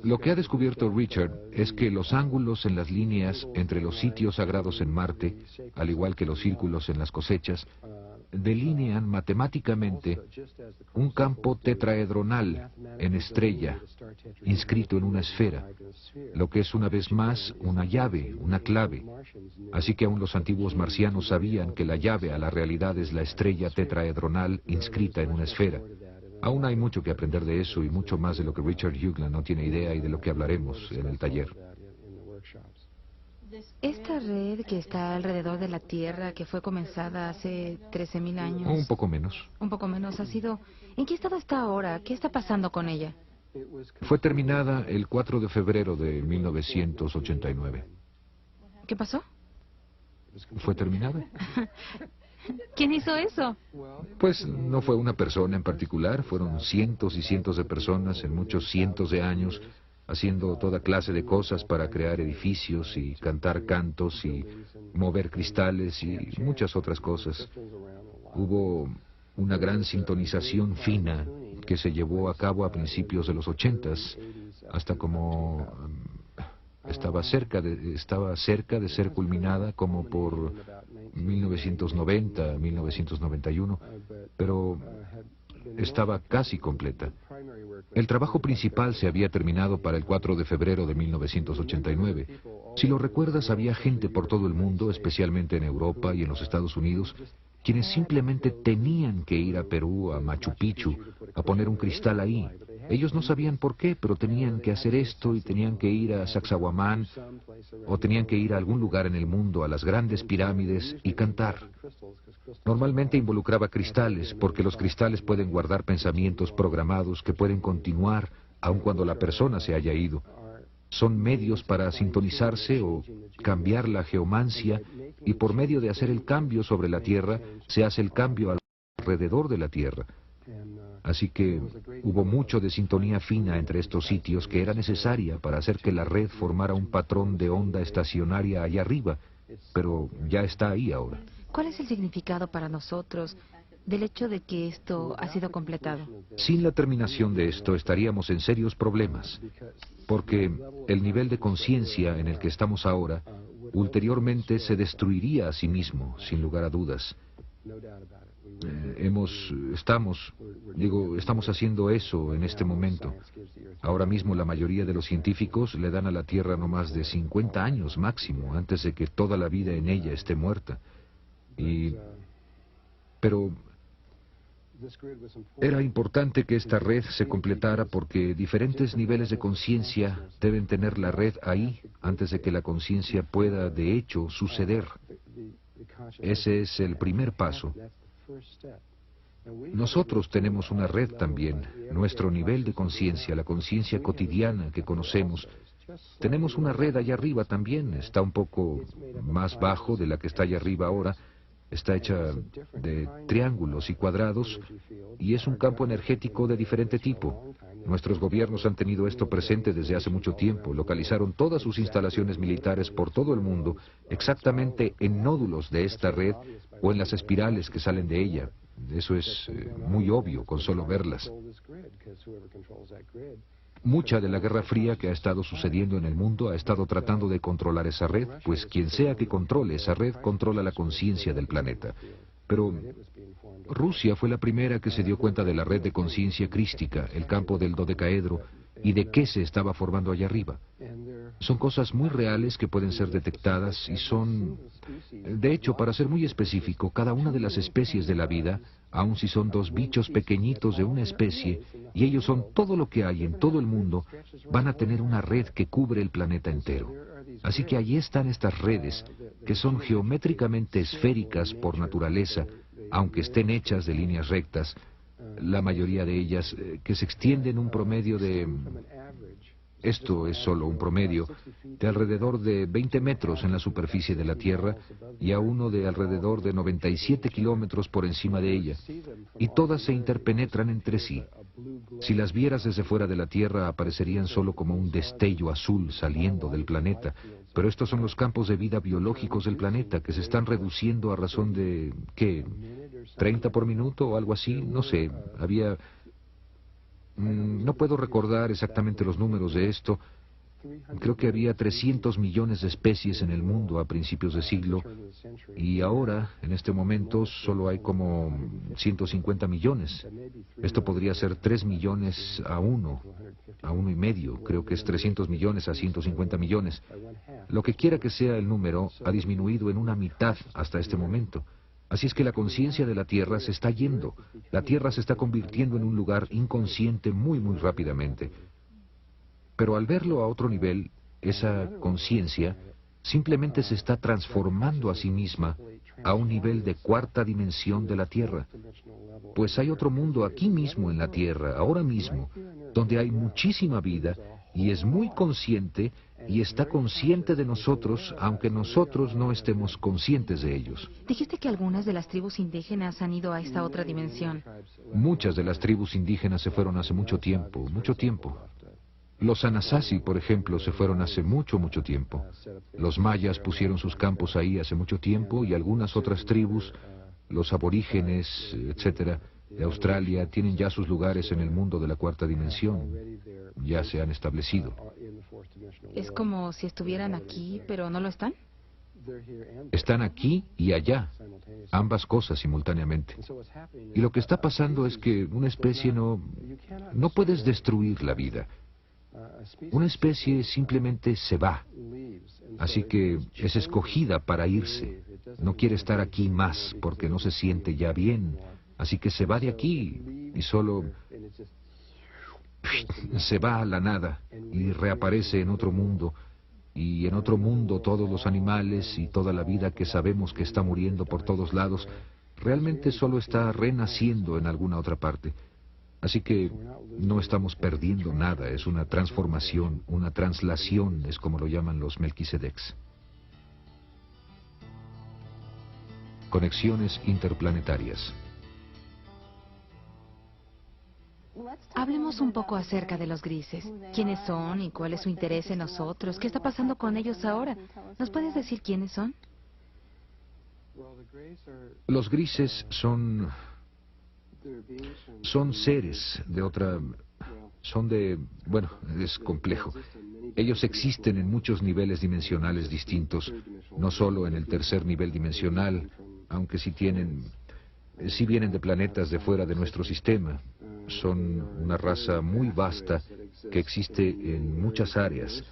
Lo que ha descubierto Richard es que los ángulos en las líneas entre los sitios sagrados en Marte, al igual que los círculos en las cosechas, delinean matemáticamente un campo tetraedronal en estrella, inscrito en una esfera, lo que es una vez más una llave, una clave. Así que aún los antiguos marcianos sabían que la llave a la realidad es la estrella tetraedronal inscrita en una esfera. Aún hay mucho que aprender de eso y mucho más de lo que Richard Hoagland no tiene idea y de lo que hablaremos en el taller. Esta red que está alrededor de la Tierra, que fue comenzada hace 13.000 años... Un poco menos. Un poco menos, ha sido... ¿En qué estado está ahora? ¿Qué está pasando con ella? Fue terminada el 4 de febrero de 1989. ¿Qué pasó? ¿Fue terminada? ¿Quién hizo eso? Pues no fue una persona en particular, fueron cientos y cientos de personas en muchos cientos de años haciendo toda clase de cosas para crear edificios y cantar cantos y mover cristales y muchas otras cosas. Hubo una gran sintonización fina que se llevó a cabo a principios de los 80s, hasta como estaba cerca de ser culminada como por 1990, 1991, pero estaba casi completa. El trabajo principal se había terminado para el 4 de febrero de 1989. Si lo recuerdas, había gente por todo el mundo, especialmente en Europa y en los Estados Unidos, quienes simplemente tenían que ir a Perú, a Machu Picchu, a poner un cristal ahí. Ellos no sabían por qué, pero tenían que hacer esto y tenían que ir a Sacsayhuamán o tenían que ir a algún lugar en el mundo, a las grandes pirámides y cantar. Normalmente involucraba cristales, porque los cristales pueden guardar pensamientos programados que pueden continuar aun cuando la persona se haya ido. son medios para sintonizarse o cambiar la geomancia, y por medio de hacer el cambio sobre la Tierra, se hace el cambio alrededor de la Tierra. Así que hubo mucho de sintonía fina entre estos sitios que era necesaria para hacer que la red formara un patrón de onda estacionaria allá arriba, pero ya está ahí ahora. ¿Cuál es el significado para nosotros del hecho de que esto ha sido completado? Sin la terminación de esto estaríamos en serios problemas, porque el nivel de conciencia en el que estamos ahora, ulteriormente se destruiría a sí mismo, sin lugar a dudas. Estamos haciendo eso en este momento. Ahora mismo la mayoría de los científicos le dan a la Tierra no más de 50 años máximo, antes de que toda la vida en ella esté muerta. Pero era importante que esta red se completara porque diferentes niveles de conciencia deben tener la red ahí antes de que la conciencia pueda, de hecho, suceder. Ese es el primer paso. Nosotros tenemos una red también, nuestro nivel de conciencia, la conciencia cotidiana que conocemos. Tenemos una red allá arriba también, está un poco más bajo de la que está allá arriba ahora. Está hecha de triángulos y cuadrados y es un campo energético de diferente tipo. Nuestros gobiernos han tenido esto presente desde hace mucho tiempo. Localizaron todas sus instalaciones militares por todo el mundo exactamente en nódulos de esta red o en las espirales que salen de ella. Eso es muy obvio con solo verlas. Mucha de la Guerra Fría que ha estado sucediendo en el mundo ha estado tratando de controlar esa red, pues quien sea que controle esa red controla la conciencia del planeta. Pero Rusia fue la primera que se dio cuenta de la red de conciencia crística, el campo del dodecaedro, y de qué se estaba formando allá arriba. Son cosas muy reales que pueden ser detectadas y son... De hecho, para ser muy específico, cada una de las especies de la vida, aun si son dos bichos pequeñitos de una especie, y ellos son todo lo que hay en todo el mundo, van a tener una red que cubre el planeta entero. Así que allí están estas redes, que son geométricamente esféricas por naturaleza, aunque estén hechas de líneas rectas, la mayoría de ellas que se extienden un promedio de... Esto es solo un promedio, de alrededor de 20 metros en la superficie de la Tierra y a uno de alrededor de 97 kilómetros por encima de ella. Y todas se interpenetran entre sí. Si las vieras desde fuera de la Tierra aparecerían solo como un destello azul saliendo del planeta. Pero estos son los campos de vida biológicos del planeta que se están reduciendo a razón de, ¿qué? ¿30 por minuto o algo así? No sé, había... No puedo recordar exactamente los números de esto. Creo que había 300 millones de especies en el mundo a principios de siglo y ahora, en este momento, solo hay como 150 millones. Esto podría ser 3 millones a 1 y medio. Creo que es 300 millones a 150 millones. Lo que quiera que sea el número, ha disminuido en una mitad hasta este momento. Así es que la conciencia de la Tierra se está yendo. La Tierra se está convirtiendo en un lugar inconsciente muy, muy rápidamente. Pero al verlo a otro nivel, esa conciencia simplemente se está transformando a sí misma a un nivel de cuarta dimensión de la Tierra. Pues hay otro mundo aquí mismo en la Tierra, ahora mismo, donde hay muchísima vida y es muy consciente y está consciente de nosotros, aunque nosotros no estemos conscientes de ellos. Dijiste que algunas de las tribus indígenas han ido a esta otra dimensión. Muchas de las tribus indígenas se fueron hace mucho tiempo, mucho tiempo. Los Anasazi, por ejemplo, se fueron hace mucho, mucho tiempo. Los mayas pusieron sus campos ahí hace mucho tiempo y algunas otras tribus, los aborígenes, etcétera, de Australia, tienen ya sus lugares en el mundo de la cuarta dimensión. Ya se han establecido. Es como si estuvieran aquí, pero no lo están. Están aquí y allá, ambas cosas simultáneamente. Y lo que está pasando es que una especie no puedes destruir la vida. Una especie simplemente se va. Así que es escogida para irse. No quiere estar aquí más porque no se siente ya bien. Así que se va de aquí y solo se va a la nada y reaparece en otro mundo. Y en otro mundo todos los animales y toda la vida que sabemos que está muriendo por todos lados realmente solo está renaciendo en alguna otra parte. Así que no estamos perdiendo nada, es una transformación, una translación, es como lo llaman los Melquisedecs. Conexiones interplanetarias. Hablemos un poco acerca de los grises. ¿Quiénes son y cuál es su interés en nosotros? ¿Qué está pasando con ellos ahora? ¿Nos puedes decir quiénes son? Los grises son seres de otra... Bueno, es complejo. Ellos existen en muchos niveles dimensionales distintos, no solo en el tercer nivel dimensional, aunque sí vienen de planetas de fuera de nuestro sistema. Son una raza muy vasta que existe en muchas áreas,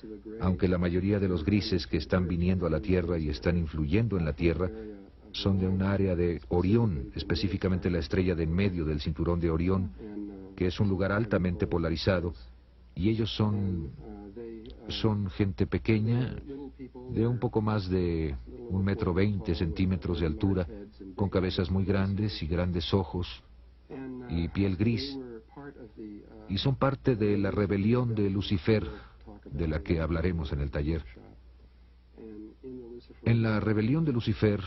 aunque la mayoría de los grises que están viniendo a la Tierra y están influyendo en la Tierra son de un área de Orión, específicamente la estrella de en medio del cinturón de Orión, que es un lugar altamente polarizado, y ellos son gente pequeña, de un poco más de 1,20 m de altura, con cabezas muy grandes y grandes ojos y piel gris, y son parte de la rebelión de Lucifer, de la que hablaremos en el taller. En la rebelión de Lucifer,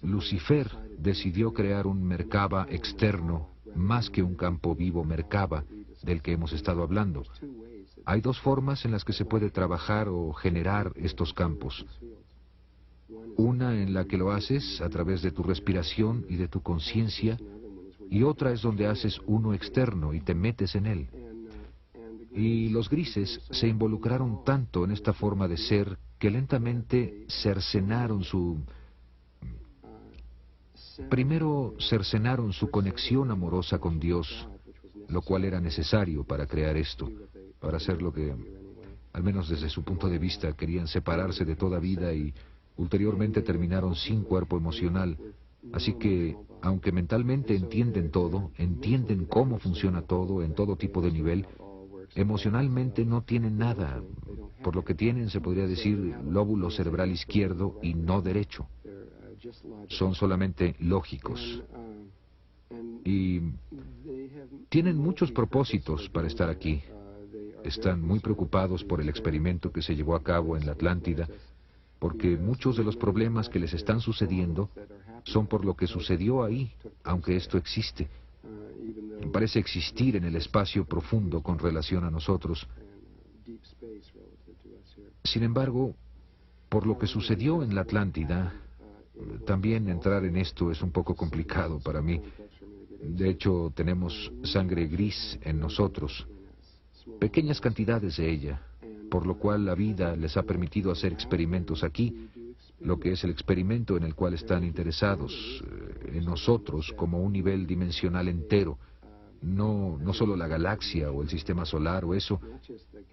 Lucifer decidió crear un Merkaba externo, más que un campo vivo Merkaba, del que hemos estado hablando. Hay dos formas en las que se puede trabajar o generar estos campos. Una en la que lo haces a través de tu respiración y de tu conciencia, y otra es donde haces uno externo y te metes en él. Y los grises se involucraron tanto en esta forma de ser que lentamente cercenaron Primero cercenaron su conexión amorosa con Dios, lo cual era necesario para crear esto, para hacer lo que, al menos desde su punto de vista, querían separarse de toda vida y ulteriormente terminaron sin cuerpo emocional. Así que, aunque mentalmente entienden todo, entienden cómo funciona todo en todo tipo de nivel, emocionalmente no tienen nada. Por lo que tienen, se podría decir, lóbulo cerebral izquierdo y no derecho. Son solamente lógicos. Y tienen muchos propósitos para estar aquí. Están muy preocupados por el experimento que se llevó a cabo en la Atlántida, porque muchos de los problemas que les están sucediendo son por lo que sucedió ahí, aunque esto existe. Parece existir en el espacio profundo con relación a nosotros. Sin embargo, por lo que sucedió en la Atlántida, también entrar en esto es un poco complicado para mí. De hecho, tenemos sangre gris en nosotros, pequeñas cantidades de ella, por lo cual la vida les ha permitido hacer experimentos aquí, lo que es el experimento en el cual están interesados, en nosotros como un nivel dimensional entero, no solo la galaxia o el sistema solar o eso,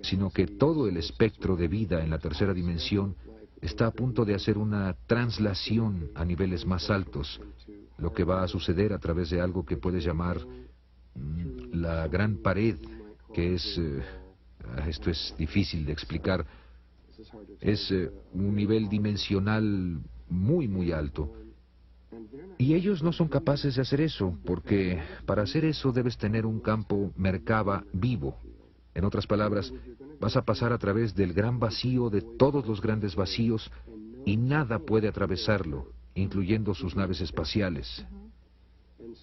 sino que todo el espectro de vida en la tercera dimensión está a punto de hacer una translación a niveles más altos, lo que va a suceder a través de algo que puedes llamar la gran pared, que es, esto es difícil de explicar, es un nivel dimensional muy, muy alto. Y ellos no son capaces de hacer eso, porque para hacer eso debes tener un campo Merkaba vivo. En otras palabras, vas a pasar a través del gran vacío de todos los grandes vacíos y nada puede atravesarlo, incluyendo sus naves espaciales.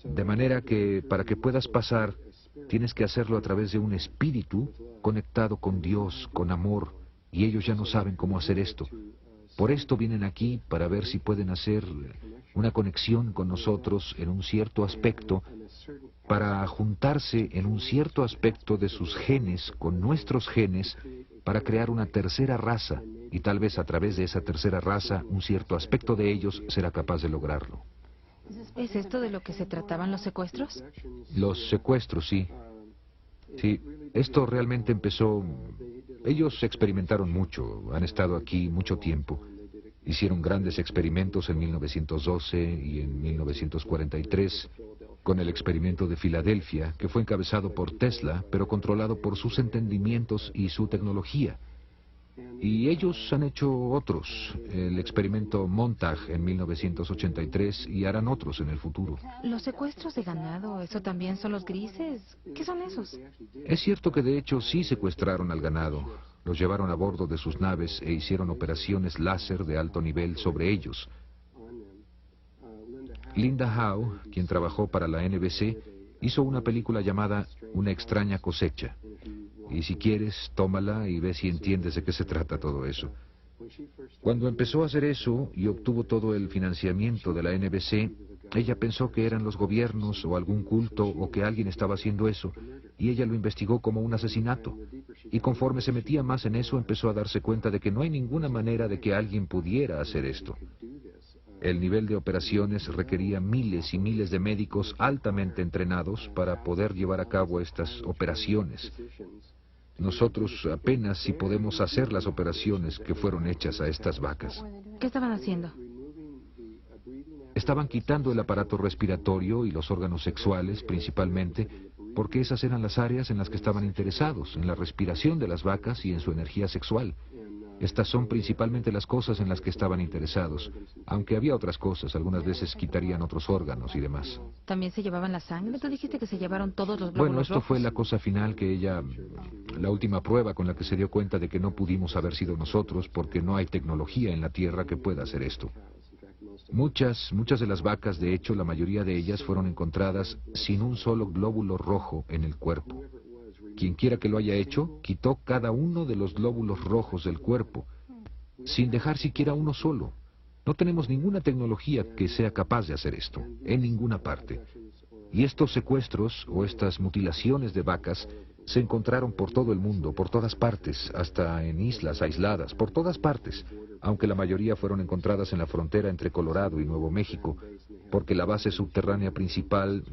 De manera que para que puedas pasar, tienes que hacerlo a través de un espíritu conectado con Dios, con amor, y ellos ya no saben cómo hacer esto. Por esto vienen aquí para ver si pueden hacer una conexión con nosotros en un cierto aspecto, para juntarse en un cierto aspecto de sus genes con nuestros genes, para crear una tercera raza, y tal vez a través de esa tercera raza, un cierto aspecto de ellos será capaz de lograrlo. ¿Es esto de lo que se trataban los secuestros? Los secuestros, sí. Sí, esto realmente empezó... Ellos experimentaron mucho, han estado aquí mucho tiempo. Hicieron grandes experimentos en 1912 y en 1943, con el experimento de Filadelfia, que fue encabezado por Tesla, pero controlado por sus entendimientos y su tecnología. Y ellos han hecho otros, el experimento Montague en 1983 y harán otros en el futuro. ¿Los secuestros de ganado, eso también son los grises? ¿Qué son esos? Es cierto que de hecho sí secuestraron al ganado, los llevaron a bordo de sus naves e hicieron operaciones láser de alto nivel sobre ellos. Linda Howe, quien trabajó para la NBC, hizo una película llamada Una extraña cosecha. Y si quieres, tómala y ve si entiendes de qué se trata todo eso. Cuando empezó a hacer eso y obtuvo todo el financiamiento de la NBC, ella pensó que eran los gobiernos o algún culto o que alguien estaba haciendo eso, y ella lo investigó como un asesinato. Y conforme se metía más en eso, empezó a darse cuenta de que no hay ninguna manera de que alguien pudiera hacer esto. El nivel de operaciones requería miles y miles de médicos altamente entrenados para poder llevar a cabo estas operaciones. Nosotros apenas si podemos hacer las operaciones que fueron hechas a estas vacas. ¿Qué estaban haciendo? Estaban quitando el aparato respiratorio y los órganos sexuales, principalmente, porque esas eran las áreas en las que estaban interesados, en la respiración de las vacas y en su energía sexual. Estas son principalmente las cosas en las que estaban interesados, aunque había otras cosas, algunas veces quitarían otros órganos y demás. ¿También se llevaban la sangre? Tú dijiste que se llevaron todos los glóbulos Bueno, esto rojos. fue la cosa final que ella, la última prueba con la que se dio cuenta de que no pudimos haber sido nosotros porque no hay tecnología en la Tierra que pueda hacer esto. Muchas de las vacas, de hecho, la mayoría de ellas fueron encontradas sin un solo glóbulo rojo en el cuerpo. Quien quiera que lo haya hecho, quitó cada uno de los glóbulos rojos del cuerpo, sin dejar siquiera uno solo. No tenemos ninguna tecnología que sea capaz de hacer esto, en ninguna parte. Y estos secuestros o estas mutilaciones de vacas se encontraron por todo el mundo, por todas partes, hasta en islas aisladas, por todas partes, aunque la mayoría fueron encontradas en la frontera entre Colorado y Nuevo México, porque la base subterránea principal,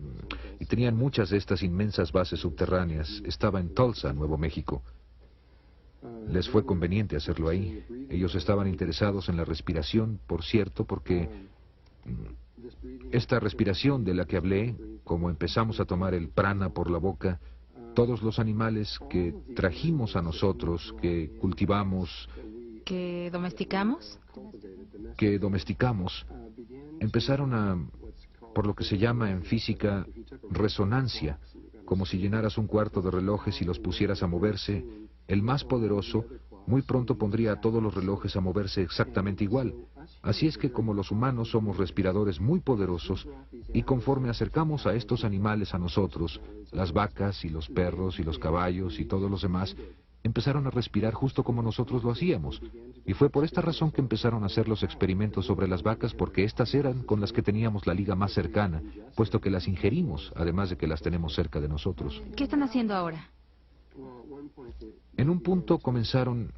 y tenían muchas de estas inmensas bases subterráneas, estaba en Tulsa, Nuevo México. Les fue conveniente hacerlo ahí. Ellos estaban interesados en la respiración, por cierto, porque esta respiración de la que hablé, como empezamos a tomar el prana por la boca, todos los animales que trajimos a nosotros, que cultivamos, ¿Que domesticamos? que domesticamos, empezaron a, por lo que se llama en física, resonancia, como si llenaras un cuarto de relojes y los pusieras a moverse. El más poderoso muy pronto pondría a todos los relojes a moverse exactamente igual. Así es que como los humanos somos respiradores muy poderosos, y conforme acercamos a estos animales a nosotros, las vacas y los perros y los caballos y todos los demás, empezaron a respirar justo como nosotros lo hacíamos. Y fue por esta razón que empezaron a hacer los experimentos sobre las vacas, porque estas eran con las que teníamos la liga más cercana, puesto que las ingerimos, además de que las tenemos cerca de nosotros. ¿Qué están haciendo ahora? En un punto comenzaron,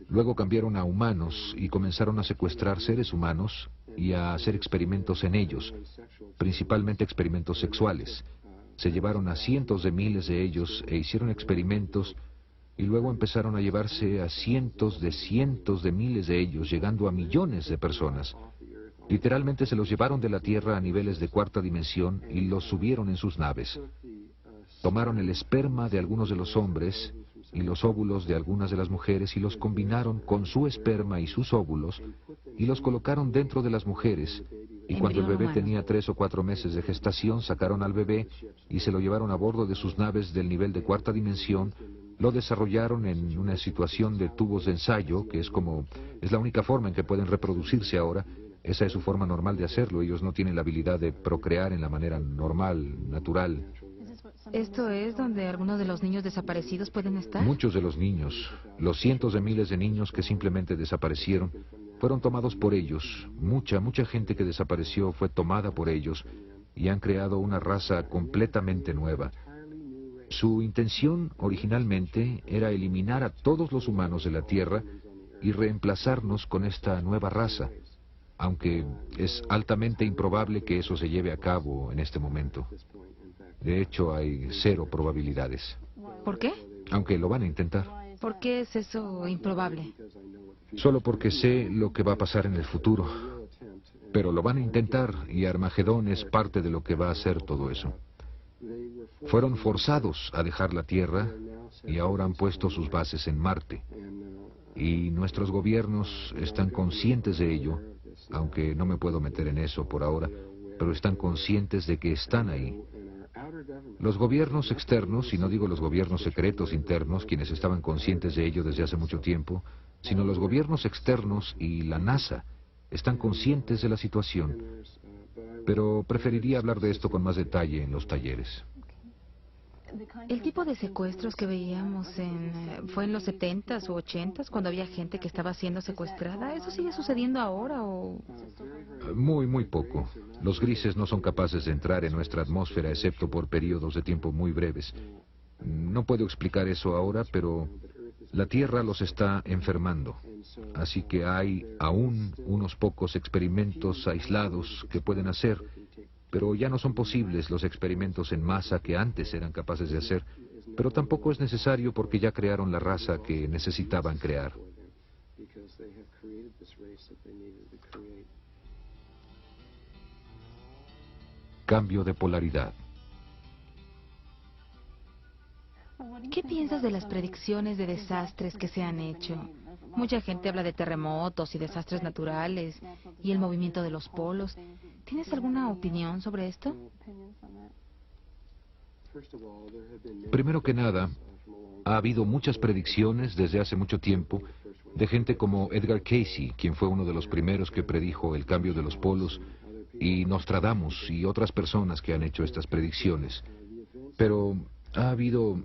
luego cambiaron a humanos y comenzaron a secuestrar seres humanos y a hacer experimentos en ellos, principalmente experimentos sexuales. Se llevaron a cientos de miles de ellos e hicieron experimentos y luego empezaron a llevarse a cientos de miles de ellos, llegando a millones de personas. Literalmente se los llevaron de la Tierra a niveles de cuarta dimensión y los subieron en sus naves. Tomaron el esperma de algunos de los hombres y los óvulos de algunas de las mujeres y los combinaron con su esperma y sus óvulos y los colocaron dentro de las mujeres. Y cuando el bebé tenía 3 o 4 meses de gestación, sacaron al bebé y se lo llevaron a bordo de sus naves del nivel de cuarta dimensión. Lo desarrollaron en una situación de tubos de ensayo, que es la única forma en que pueden reproducirse ahora. Esa es su forma normal de hacerlo. Ellos no tienen la habilidad de procrear en la manera normal, natural. ¿Esto es donde algunos de los niños desaparecidos pueden estar? Muchos de los niños, los cientos de miles de niños que simplemente desaparecieron, fueron tomados por ellos. Mucha gente que desapareció fue tomada por ellos y han creado una raza completamente nueva. Su intención originalmente era eliminar a todos los humanos de la Tierra y reemplazarnos con esta nueva raza, aunque es altamente improbable que eso se lleve a cabo en este momento. De hecho, hay 0 probabilidades. ¿Por qué? Aunque lo van a intentar. ¿Por qué es eso improbable? Solo porque sé lo que va a pasar en el futuro. Pero lo van a intentar y Armagedón es parte de lo que va a hacer todo eso. Fueron forzados a dejar la Tierra y ahora han puesto sus bases en Marte. Y nuestros gobiernos están conscientes de ello, aunque no me puedo meter en eso por ahora, pero están conscientes de que están ahí. Los gobiernos externos, y no digo los gobiernos secretos internos, quienes estaban conscientes de ello desde hace mucho tiempo, sino los gobiernos externos y la NASA, están conscientes de la situación. Pero preferiría hablar de esto con más detalle en los talleres. El tipo de secuestros que veíamos fue en los 70s u 80s, cuando había gente que estaba siendo secuestrada. ¿Eso sigue sucediendo ahora o...? Muy poco. Los grises no son capaces de entrar en nuestra atmósfera excepto por periodos de tiempo muy breves. No puedo explicar eso ahora, pero la Tierra los está enfermando. Así que hay aún unos pocos experimentos aislados que pueden hacer, pero ya no son posibles los experimentos en masa que antes eran capaces de hacer, pero tampoco es necesario porque ya crearon la raza que necesitaban crear. Cambio de polaridad. ¿Qué piensas de las predicciones de desastres que se han hecho? Mucha gente habla de terremotos y desastres naturales y el movimiento de los polos. ¿Tienes alguna opinión sobre esto? Primero que nada, ha habido muchas predicciones desde hace mucho tiempo de gente como Edgar Cayce, quien fue uno de los primeros que predijo el cambio de los polos, y Nostradamus y otras personas que han hecho estas predicciones. Pero ha habido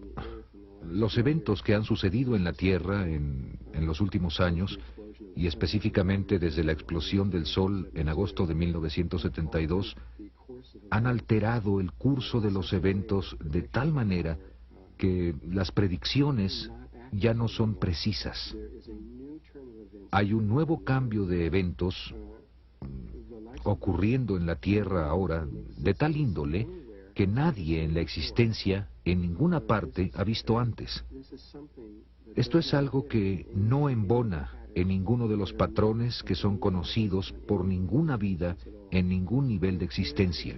los eventos que han sucedido en la Tierra en los últimos años, y específicamente desde la explosión del Sol en agosto de 1972, han alterado el curso de los eventos de tal manera que las predicciones ya no son precisas. Hay un nuevo cambio de eventos ocurriendo en la Tierra ahora, de tal índole que nadie en la existencia, en ninguna parte, ha visto antes. Esto es algo que no embona en ninguno de los patrones que son conocidos por ninguna vida en ningún nivel de existencia.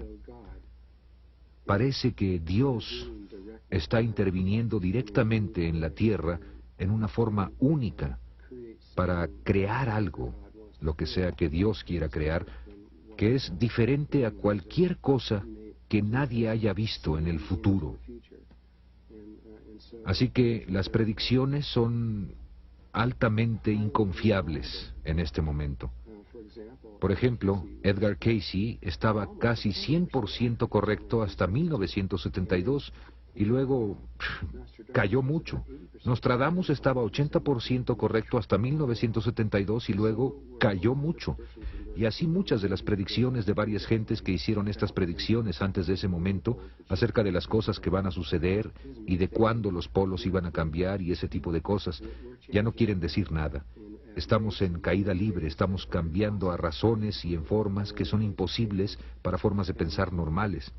Parece que Dios está interviniendo directamente en la Tierra en una forma única para crear algo, lo que sea que Dios quiera crear, que es diferente a cualquier cosa que nadie haya visto en el futuro. Así que las predicciones son altamente inconfiables en este momento. Por ejemplo, Edgar Cayce estaba casi 100% correcto hasta 1972 y luego cayó mucho. Nostradamus estaba 80% correcto hasta 1972 y luego cayó mucho. Y así muchas de las predicciones de varias gentes que hicieron estas predicciones antes de ese momento acerca de las cosas que van a suceder y de cuándo los polos iban a cambiar y ese tipo de cosas, ya no quieren decir nada. Estamos en caída libre, estamos cambiando a razones y en formas que son imposibles para formas de pensar normales.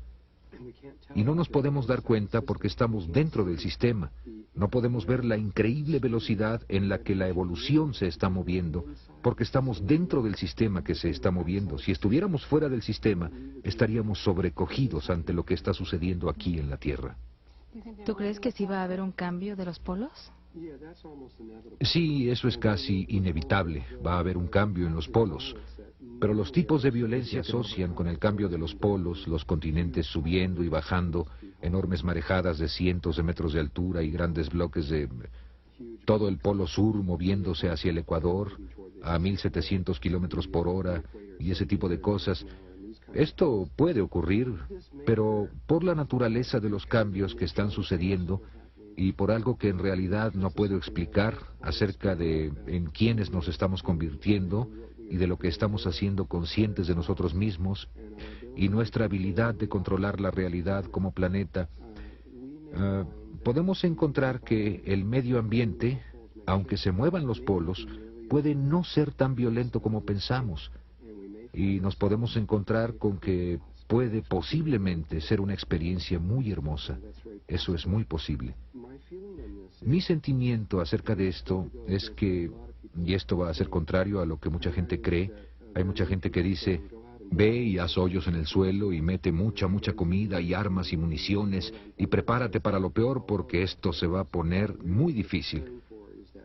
Y no nos podemos dar cuenta porque estamos dentro del sistema. No podemos ver la increíble velocidad en la que la evolución se está moviendo, porque estamos dentro del sistema que se está moviendo. Si estuviéramos fuera del sistema, estaríamos sobrecogidos ante lo que está sucediendo aquí en la Tierra. ¿Tú crees que sí va a haber un cambio de los polos? Sí, eso es casi inevitable. Va a haber un cambio en los polos. Pero los tipos de violencia se asocian con el cambio de los polos, los continentes subiendo y bajando, enormes marejadas de cientos de metros de altura y grandes bloques de todo el polo sur moviéndose hacia el Ecuador a 1.700 kilómetros por hora y ese tipo de cosas. Esto puede ocurrir, pero por la naturaleza de los cambios que están sucediendo y por algo que en realidad no puedo explicar acerca de en quiénes nos estamos convirtiendo y de lo que estamos haciendo conscientes de nosotros mismos y nuestra habilidad de controlar la realidad como planeta, podemos encontrar que el medio ambiente, aunque se muevan los polos, puede no ser tan violento como pensamos. Y nos podemos encontrar con que puede posiblemente ser una experiencia muy hermosa. Eso es muy posible. Mi sentimiento acerca de esto es que, y esto va a ser contrario a lo que mucha gente cree, hay mucha gente que dice, ve y haz hoyos en el suelo y mete mucha comida y armas y municiones y prepárate para lo peor porque esto se va a poner muy difícil.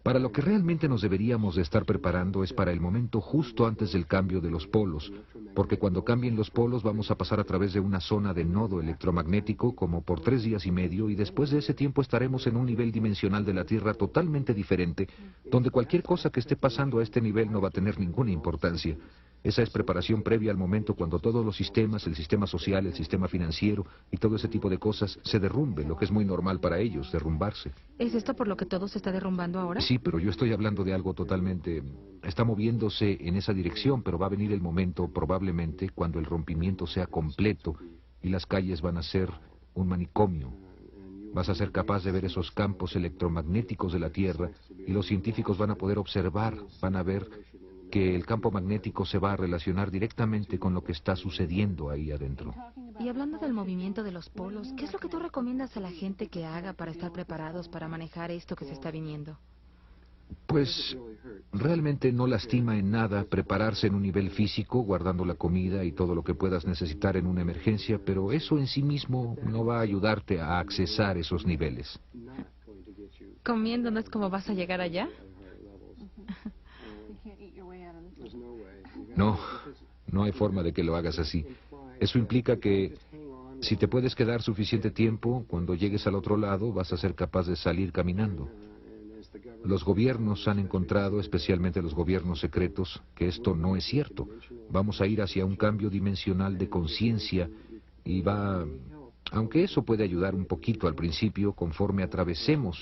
Para lo que realmente nos deberíamos de estar preparando es para el momento justo antes del cambio de los polos, porque cuando cambien los polos vamos a pasar a través de una zona de nodo electromagnético como por 3 días y medio, y después de ese tiempo estaremos en un nivel dimensional de la Tierra totalmente diferente, donde cualquier cosa que esté pasando a este nivel no va a tener ninguna importancia. Esa es preparación previa al momento cuando todos los sistemas, el sistema social, el sistema financiero y todo ese tipo de cosas se derrumben, lo que es muy normal para ellos, derrumbarse. ¿Es esto por lo que todo se está derrumbando ahora? Sí, pero yo estoy hablando de algo totalmente... Está moviéndose en esa dirección, pero va a venir el momento, probablemente, cuando el rompimiento sea completo y las calles van a ser un manicomio. Vas a ser capaz de ver esos campos electromagnéticos de la Tierra y los científicos van a poder observar, van a ver que el campo magnético se va a relacionar directamente con lo que está sucediendo ahí adentro. Y hablando del movimiento de los polos, ¿qué es lo que tú recomiendas a la gente que haga para estar preparados para manejar esto que se está viniendo? Pues realmente no lastima en nada prepararse en un nivel físico, guardando la comida y todo lo que puedas necesitar en una emergencia, pero eso en sí mismo no va a ayudarte a accesar esos niveles. ¿Comiendo no es como vas a llegar allá? No, no hay forma de que lo hagas así. Eso implica que si te puedes quedar suficiente tiempo, cuando llegues al otro lado vas a ser capaz de salir caminando. Los gobiernos han encontrado, especialmente los gobiernos secretos, que esto no es cierto. Vamos a ir hacia un cambio dimensional de conciencia y aunque eso puede ayudar un poquito al principio, conforme atravesamos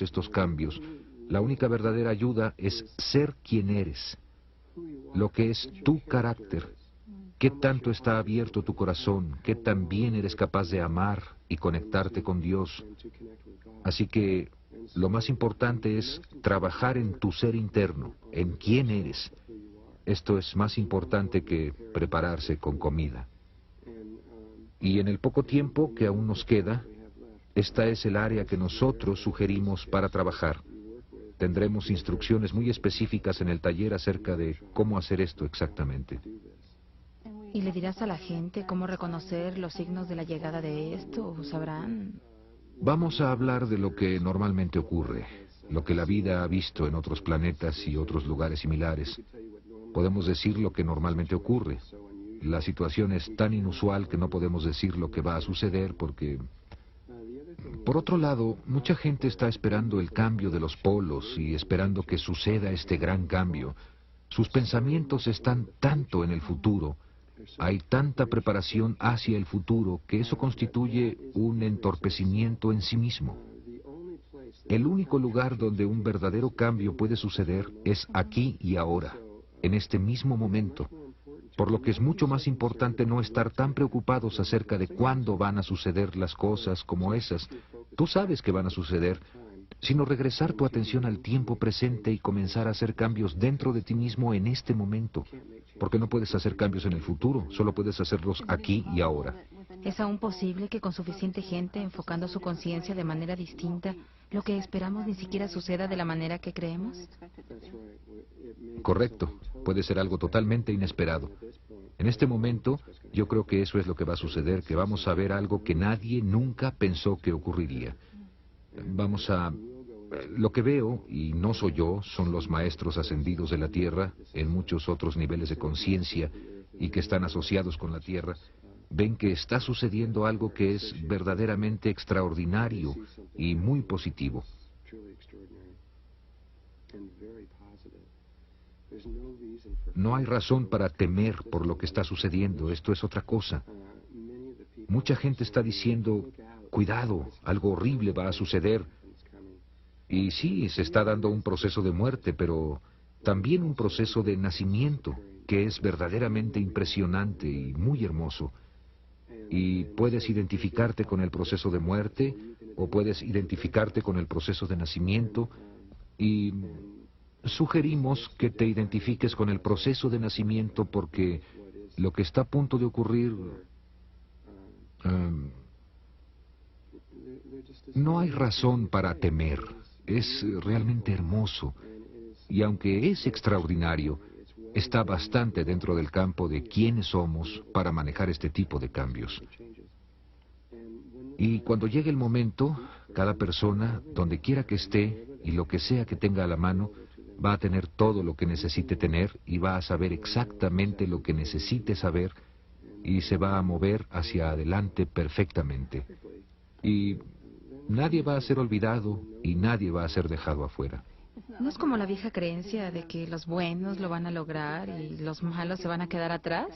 estos cambios, la única verdadera ayuda es ser quien eres, lo que es tu carácter. ¿Qué tanto está abierto tu corazón? ¿Qué tan bien eres capaz de amar y conectarte con Dios? Así que lo más importante es trabajar en tu ser interno, en quién eres. Esto es más importante que prepararse con comida. Y en el poco tiempo que aún nos queda, esta es el área que nosotros sugerimos para trabajar. Tendremos instrucciones muy específicas en el taller acerca de cómo hacer esto exactamente. ¿Y le dirás a la gente cómo reconocer los signos de la llegada de esto? ¿Sabrán? Vamos a hablar de lo que normalmente ocurre, lo que la vida ha visto en otros planetas y otros lugares similares. Podemos decir lo que normalmente ocurre. La situación es tan inusual que no podemos decir lo que va a suceder porque... Por otro lado, mucha gente está esperando el cambio de los polos y esperando que suceda este gran cambio. Sus pensamientos están tanto en el futuro. Hay tanta preparación hacia el futuro que eso constituye un entorpecimiento en sí mismo. El único lugar donde un verdadero cambio puede suceder es aquí y ahora, en este mismo momento. Por lo que es mucho más importante no estar tan preocupados acerca de cuándo van a suceder las cosas como esas. Tú sabes que van a suceder, sino regresar tu atención al tiempo presente y comenzar a hacer cambios dentro de ti mismo en este momento. Porque no puedes hacer cambios en el futuro, solo puedes hacerlos aquí y ahora. ¿Es aún posible que con suficiente gente enfocando su conciencia de manera distinta, lo que esperamos ni siquiera suceda de la manera que creemos? Correcto, puede ser algo totalmente inesperado. En este momento, yo creo que eso es lo que va a suceder, que vamos a ver algo que nadie nunca pensó que ocurriría. Lo que veo, y no soy yo, son los maestros ascendidos de la Tierra, en muchos otros niveles de conciencia, y que están asociados con la Tierra, ven que está sucediendo algo que es verdaderamente extraordinario y muy positivo. No hay razón para temer por lo que está sucediendo, esto es otra cosa. Mucha gente está diciendo, cuidado, algo horrible va a suceder. Y sí, se está dando un proceso de muerte, pero también un proceso de nacimiento, que es verdaderamente impresionante y muy hermoso. Y puedes identificarte con el proceso de muerte, o puedes identificarte con el proceso de nacimiento, y sugerimos que te identifiques con el proceso de nacimiento porque lo que está a punto de ocurrir... no hay razón para temer. Es realmente hermoso. Y aunque es extraordinario, está bastante dentro del campo de quiénes somos para manejar este tipo de cambios. Y cuando llegue el momento, cada persona, donde quiera que esté, y lo que sea que tenga a la mano va a tener todo lo que necesite tener y va a saber exactamente lo que necesite saber y se va a mover hacia adelante perfectamente. Y nadie va a ser olvidado y nadie va a ser dejado afuera. ¿No es como la vieja creencia de que los buenos lo van a lograr y los malos se van a quedar atrás?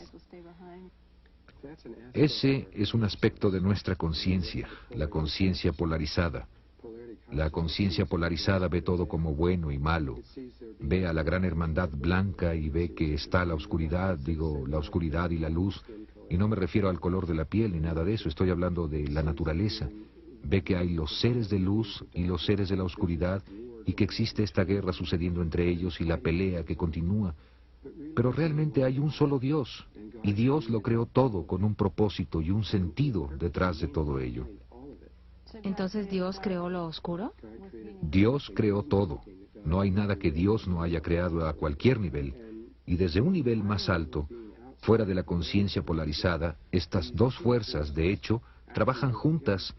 Ese es un aspecto de nuestra conciencia, la conciencia polarizada. La conciencia polarizada ve todo como bueno y malo. Ve a la gran hermandad blanca y ve que está la oscuridad, digo, la oscuridad y la luz. Y no me refiero al color de la piel ni nada de eso, estoy hablando de la naturaleza. Ve que hay los seres de luz y los seres de la oscuridad y que existe esta guerra sucediendo entre ellos y la pelea que continúa. Pero realmente hay un solo Dios, y Dios lo creó todo con un propósito y un sentido detrás de todo ello. ¿Entonces Dios creó lo oscuro? Dios creó todo. No hay nada que Dios no haya creado a cualquier nivel. Y desde un nivel más alto, fuera de la conciencia polarizada, estas dos fuerzas, de hecho, trabajan juntas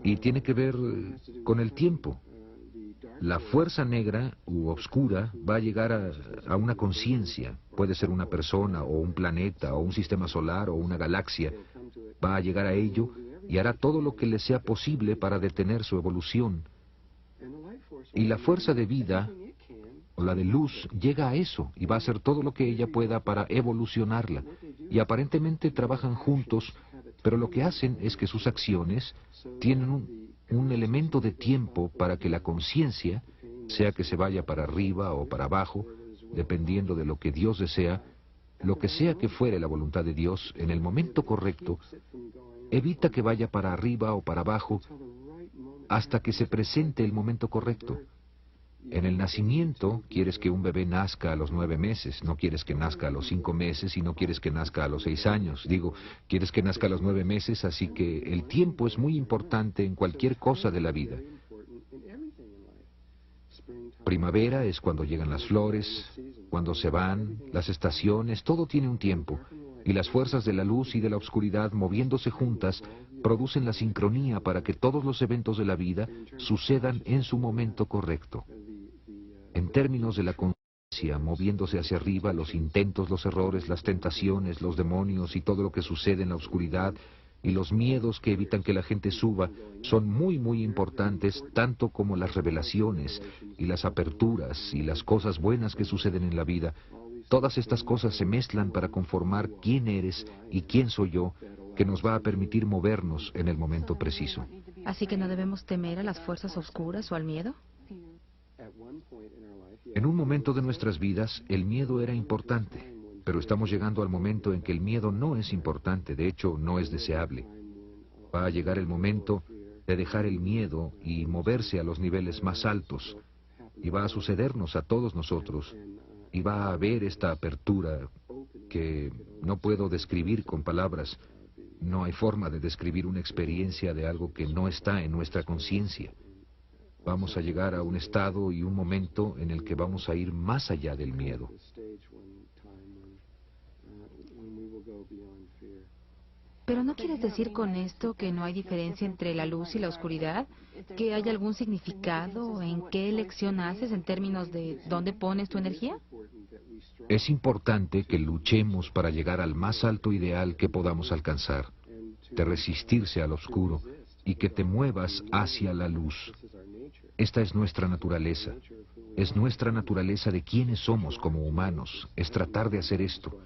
y tiene que ver con el tiempo. La fuerza negra u oscura va a llegar a una conciencia, puede ser una persona o un planeta o un sistema solar o una galaxia, va a llegar a ello y hará todo lo que le sea posible para detener su evolución. Y la fuerza de vida, o la de luz, llega a eso y va a hacer todo lo que ella pueda para evolucionarla. Y aparentemente trabajan juntos, pero lo que hacen es que sus acciones tienen un elemento de tiempo para que la conciencia, sea que se vaya para arriba o para abajo, dependiendo de lo que Dios desea, lo que sea que fuere la voluntad de Dios, en el momento correcto, evita que vaya para arriba o para abajo hasta que se presente el momento correcto. En el nacimiento, quieres que un bebé nazca a los 9 meses, no quieres que nazca a los 5 meses y no quieres que nazca a los 6 años. Digo, quieres que nazca a los 9 meses, así que el tiempo es muy importante en cualquier cosa de la vida. Primavera es cuando llegan las flores, cuando se van, las estaciones, todo tiene un tiempo. Y las fuerzas de la luz y de la oscuridad moviéndose juntas producen la sincronía para que todos los eventos de la vida sucedan en su momento correcto. En términos de la conciencia, moviéndose hacia arriba, los intentos, los errores, las tentaciones, los demonios y todo lo que sucede en la oscuridad y los miedos que evitan que la gente suba son muy, muy importantes, tanto como las revelaciones y las aperturas y las cosas buenas que suceden en la vida. Todas estas cosas se mezclan para conformar quién eres y quién soy yo, que nos va a permitir movernos en el momento preciso. ¿Así que no debemos temer a las fuerzas oscuras o al miedo? En un momento de nuestras vidas, el miedo era importante, pero estamos llegando al momento en que el miedo no es importante, de hecho, no es deseable. Va a llegar el momento de dejar el miedo y moverse a los niveles más altos, y va a sucedernos a todos nosotros, y va a haber esta apertura que no puedo describir con palabras. No hay forma de describir una experiencia de algo que no está en nuestra conciencia. Vamos a llegar a un estado y un momento en el que vamos a ir más allá del miedo. ¿Pero no quieres decir con esto que no hay diferencia entre la luz y la oscuridad? ¿Que hay algún significado en qué elección haces en términos de dónde pones tu energía? Es importante que luchemos para llegar al más alto ideal que podamos alcanzar, de resistirse al oscuro y que te muevas hacia la luz. Esta es nuestra naturaleza. Es nuestra naturaleza de quiénes somos como humanos. Es tratar de hacer esto.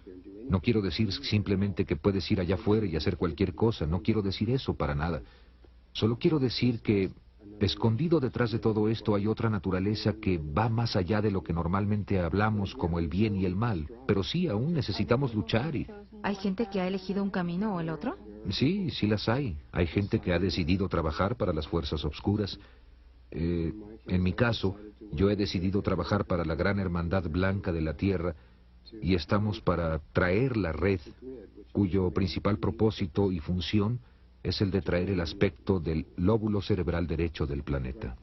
No quiero decir simplemente que puedes ir allá afuera y hacer cualquier cosa. No quiero decir eso para nada. Solo quiero decir que, escondido detrás de todo esto, hay otra naturaleza que va más allá de lo que normalmente hablamos como el bien y el mal. Pero sí, aún necesitamos luchar y... ¿Hay gente que ha elegido un camino o el otro? Sí, sí las hay. Hay gente que ha decidido trabajar para las fuerzas oscuras. En mi caso, yo he decidido trabajar para la gran hermandad blanca de la Tierra y estamos para traer la red, cuyo principal propósito y función es el de traer el aspecto del lóbulo cerebral derecho del planeta.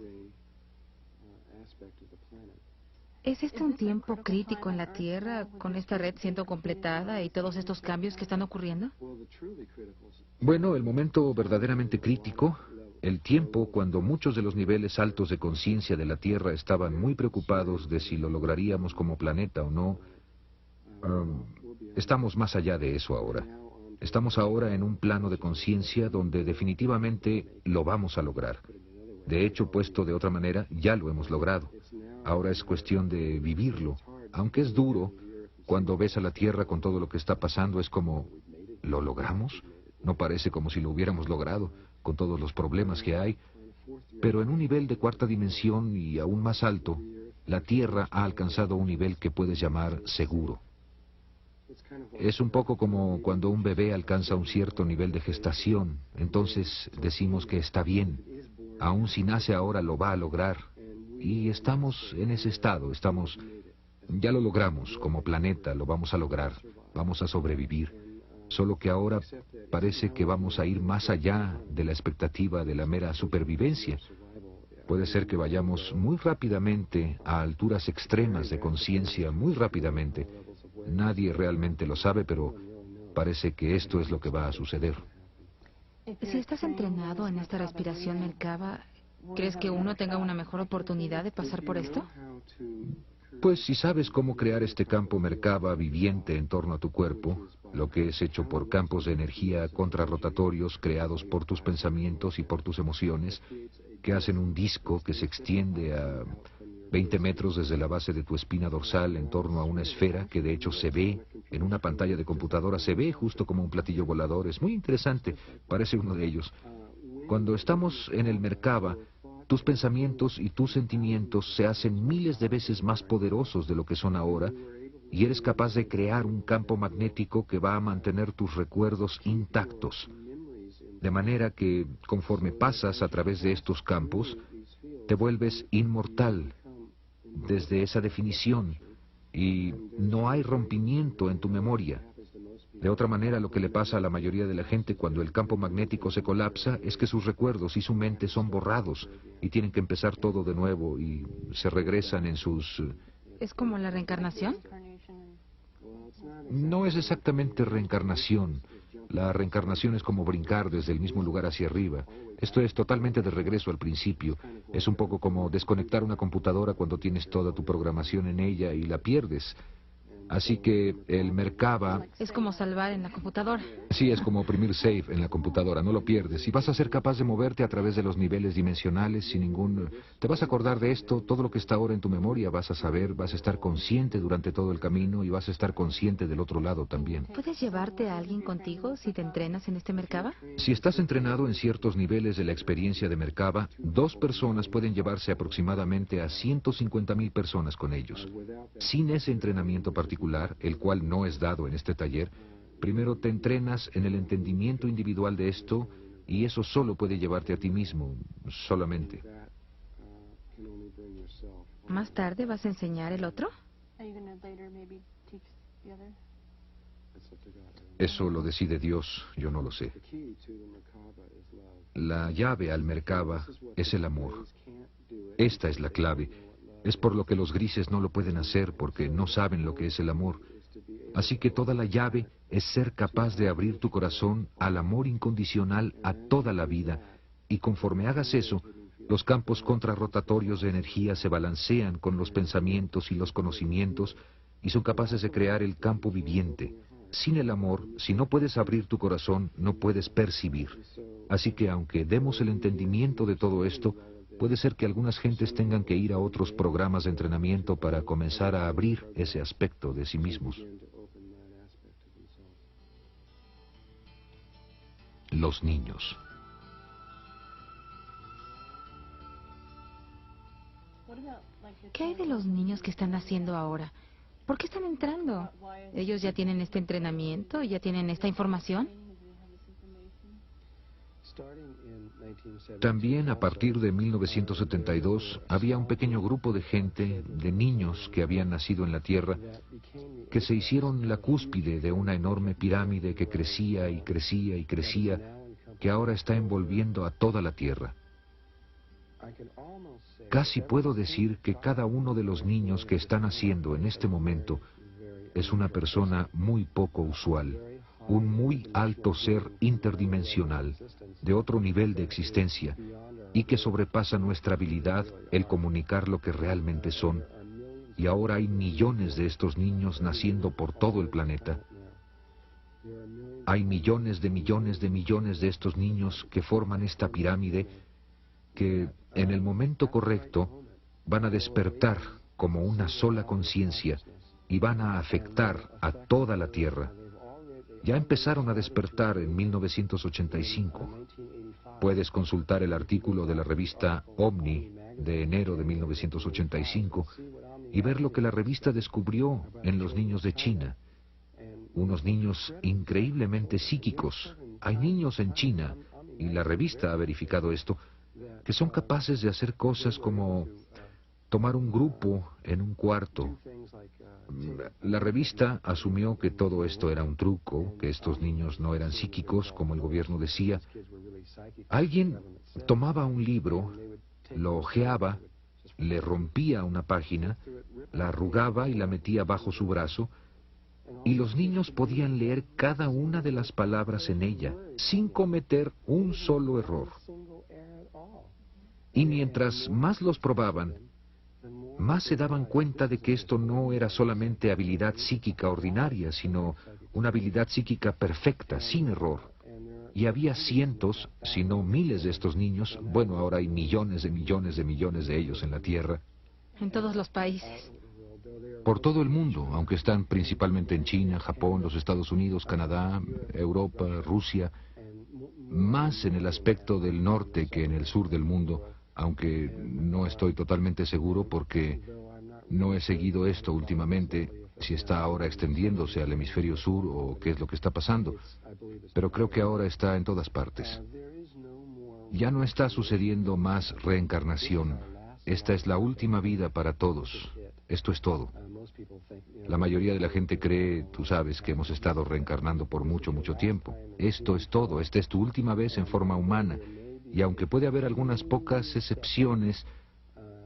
¿Es este un tiempo crítico en la Tierra, con esta red siendo completada y todos estos cambios que están ocurriendo? Bueno, el momento verdaderamente crítico el tiempo cuando muchos de los niveles altos de conciencia de la Tierra estaban muy preocupados de si lo lograríamos como planeta o no, estamos más allá de eso ahora. Estamos ahora en un plano de conciencia donde definitivamente lo vamos a lograr. De hecho, puesto de otra manera, ya lo hemos logrado. Ahora es cuestión de vivirlo. Aunque es duro, cuando ves a la Tierra con todo lo que está pasando, es como, ¿lo logramos? No parece como si lo hubiéramos logrado, con todos los problemas que hay. Pero en un nivel de cuarta dimensión y aún más alto, la Tierra ha alcanzado un nivel que puedes llamar seguro. Es un poco como cuando un bebé alcanza un cierto nivel de gestación, entonces decimos que está bien. Aún si nace ahora lo va a lograr. Y estamos en ese estado, ya lo logramos como planeta, lo vamos a lograr, vamos a sobrevivir. Solo que ahora parece que vamos a ir más allá de la expectativa de la mera supervivencia. Puede ser que vayamos muy rápidamente a alturas extremas de conciencia, muy rápidamente. Nadie realmente lo sabe, pero parece que esto es lo que va a suceder. Si estás entrenado en esta respiración Merkaba, ¿crees que uno tenga una mejor oportunidad de pasar por esto? Pues si sabes cómo crear este campo Merkaba viviente en torno a tu cuerpo, lo que es hecho por campos de energía contrarrotatorios creados por tus pensamientos y por tus emociones, que hacen un disco que se extiende a 20 metros desde la base de tu espina dorsal en torno a una esfera que de hecho se ve en una pantalla de computadora, se ve justo como un platillo volador. Es muy interesante, parece uno de ellos. Cuando estamos en el Merkaba, tus pensamientos y tus sentimientos se hacen miles de veces más poderosos de lo que son ahora, y eres capaz de crear un campo magnético que va a mantener tus recuerdos intactos. De manera que, conforme pasas a través de estos campos, te vuelves inmortal desde esa definición, y no hay rompimiento en tu memoria. De otra manera, lo que le pasa a la mayoría de la gente cuando el campo magnético se colapsa es que sus recuerdos y su mente son borrados y tienen que empezar todo de nuevo y se regresan en sus... ¿Es como la reencarnación? No es exactamente reencarnación. La reencarnación es como brincar desde el mismo lugar hacia arriba. Esto es totalmente de regreso al principio. Es un poco como desconectar una computadora cuando tienes toda tu programación en ella y la pierdes. Así que el Merkaba... Es como salvar en la computadora. Sí, es como oprimir save en la computadora, no lo pierdes. Y vas a ser capaz de moverte a través de los niveles dimensionales sin ningún... Te vas a acordar de esto, todo lo que está ahora en tu memoria, vas a saber, vas a estar consciente durante todo el camino y vas a estar consciente del otro lado también. ¿Puedes llevarte a alguien contigo si te entrenas en este Merkaba? Si estás entrenado en ciertos niveles de la experiencia de Merkaba, 2 personas pueden llevarse aproximadamente a 150,000 personas con ellos. Sin ese entrenamiento particular, el cual no es dado en este taller, primero te entrenas en el entendimiento individual de esto, y eso solo puede llevarte a ti mismo, solamente. ¿Más tarde vas a enseñar el otro? Eso lo decide Dios, yo no lo sé. La llave al Merkaba es el amor. Esta es la clave. Es por lo que los grises no lo pueden hacer, porque no saben lo que es el amor. Así que toda la llave es ser capaz de abrir tu corazón al amor incondicional a toda la vida, y conforme hagas eso, los campos contrarrotatorios de energía se balancean con los pensamientos y los conocimientos, y son capaces de crear el campo viviente. Sin el amor, si no puedes abrir tu corazón, no puedes percibir. Así que aunque demos el entendimiento de todo esto, puede ser que algunas gentes tengan que ir a otros programas de entrenamiento para comenzar a abrir ese aspecto de sí mismos. Los niños. ¿Qué hay de los niños que están naciendo ahora? ¿Por qué están entrando? ¿Ellos ya tienen este entrenamiento? ¿Ya tienen esta información? También a partir de 1972 había un pequeño grupo de gente, de niños que habían nacido en la Tierra, que se hicieron la cúspide de una enorme pirámide que crecía y crecía y crecía, que ahora está envolviendo a toda la Tierra. Casi puedo decir que cada uno de los niños que están naciendo en este momento es una persona muy poco usual, un muy alto ser interdimensional, de otro nivel de existencia y que sobrepasa nuestra habilidad el comunicar lo que realmente son. Y ahora hay millones de estos niños naciendo por todo el planeta. Hay millones de millones de millones de estos niños que forman esta pirámide que, en el momento correcto, van a despertar como una sola conciencia y van a afectar a toda la Tierra. Ya empezaron a despertar en 1985. Puedes consultar el artículo de la revista Omni de enero de 1985 y ver lo que la revista descubrió en los niños de China. Unos niños increíblemente psíquicos. Hay niños en China, y la revista ha verificado esto, que son capaces de hacer cosas como tomar un grupo en un cuarto. La revista asumió que todo esto era un truco, que estos niños no eran psíquicos, como el gobierno decía. Alguien tomaba un libro, lo hojeaba, le rompía una página, la arrugaba y la metía bajo su brazo, y los niños podían leer cada una de las palabras en ella, sin cometer un solo error. Y mientras más los probaban, más se daban cuenta de que esto no era solamente habilidad psíquica ordinaria, sino una habilidad psíquica perfecta, sin error. Y había cientos, si no miles de estos niños, bueno, ahora hay millones de millones de millones de ellos en la Tierra. En todos los países. Por todo el mundo, aunque están principalmente en China, Japón, los Estados Unidos, Canadá, Europa, Rusia, más en el aspecto del norte que en el sur del mundo, aunque no estoy totalmente seguro porque no he seguido esto últimamente, si está ahora extendiéndose al hemisferio sur o qué es lo que está pasando, pero creo que ahora está en todas partes. Ya no está sucediendo más reencarnación. Esta es la última vida para todos. Esto es todo. La mayoría de la gente cree, tú sabes, que hemos estado reencarnando por mucho, mucho tiempo. Esto es todo. Esta es tu última vez en forma humana. Y aunque puede haber algunas pocas excepciones,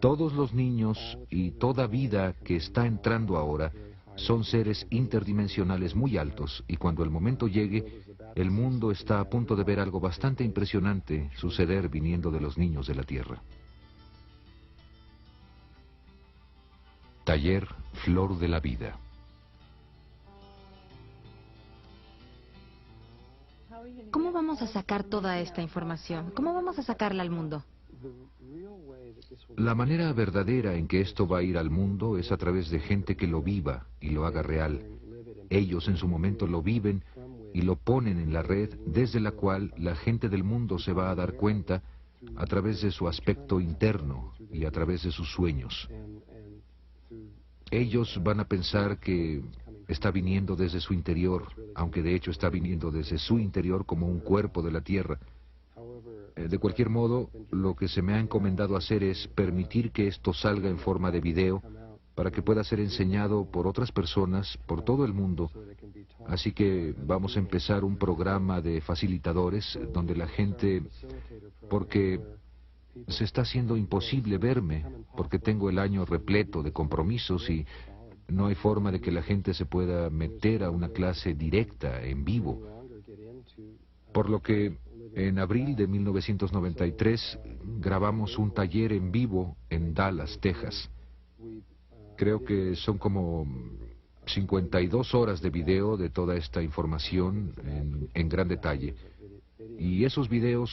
todos los niños y toda vida que está entrando ahora son seres interdimensionales muy altos, y cuando el momento llegue, el mundo está a punto de ver algo bastante impresionante suceder viniendo de los niños de la Tierra. Taller Flor de la Vida. ¿Cómo vamos a sacar toda esta información? ¿Cómo vamos a sacarla al mundo? La manera verdadera en que esto va a ir al mundo es a través de gente que lo viva y lo haga real. Ellos en su momento lo viven y lo ponen en la red, desde la cual la gente del mundo se va a dar cuenta a través de su aspecto interno y a través de sus sueños. Ellos van a pensar que está viniendo desde su interior, aunque de hecho está viniendo desde su interior como un cuerpo de la Tierra. De cualquier modo, lo que se me ha encomendado hacer es permitir que esto salga en forma de video para que pueda ser enseñado por otras personas por todo el mundo. Así que vamos a empezar un programa de facilitadores donde la gente, porque se está haciendo imposible verme, porque tengo el año repleto de compromisos y no hay forma de que la gente se pueda meter a una clase directa, en vivo. Por lo que en abril de 1993 grabamos un taller en vivo en Dallas, Texas. Creo que son como 52 horas de video de toda esta información en gran detalle. Y esos videos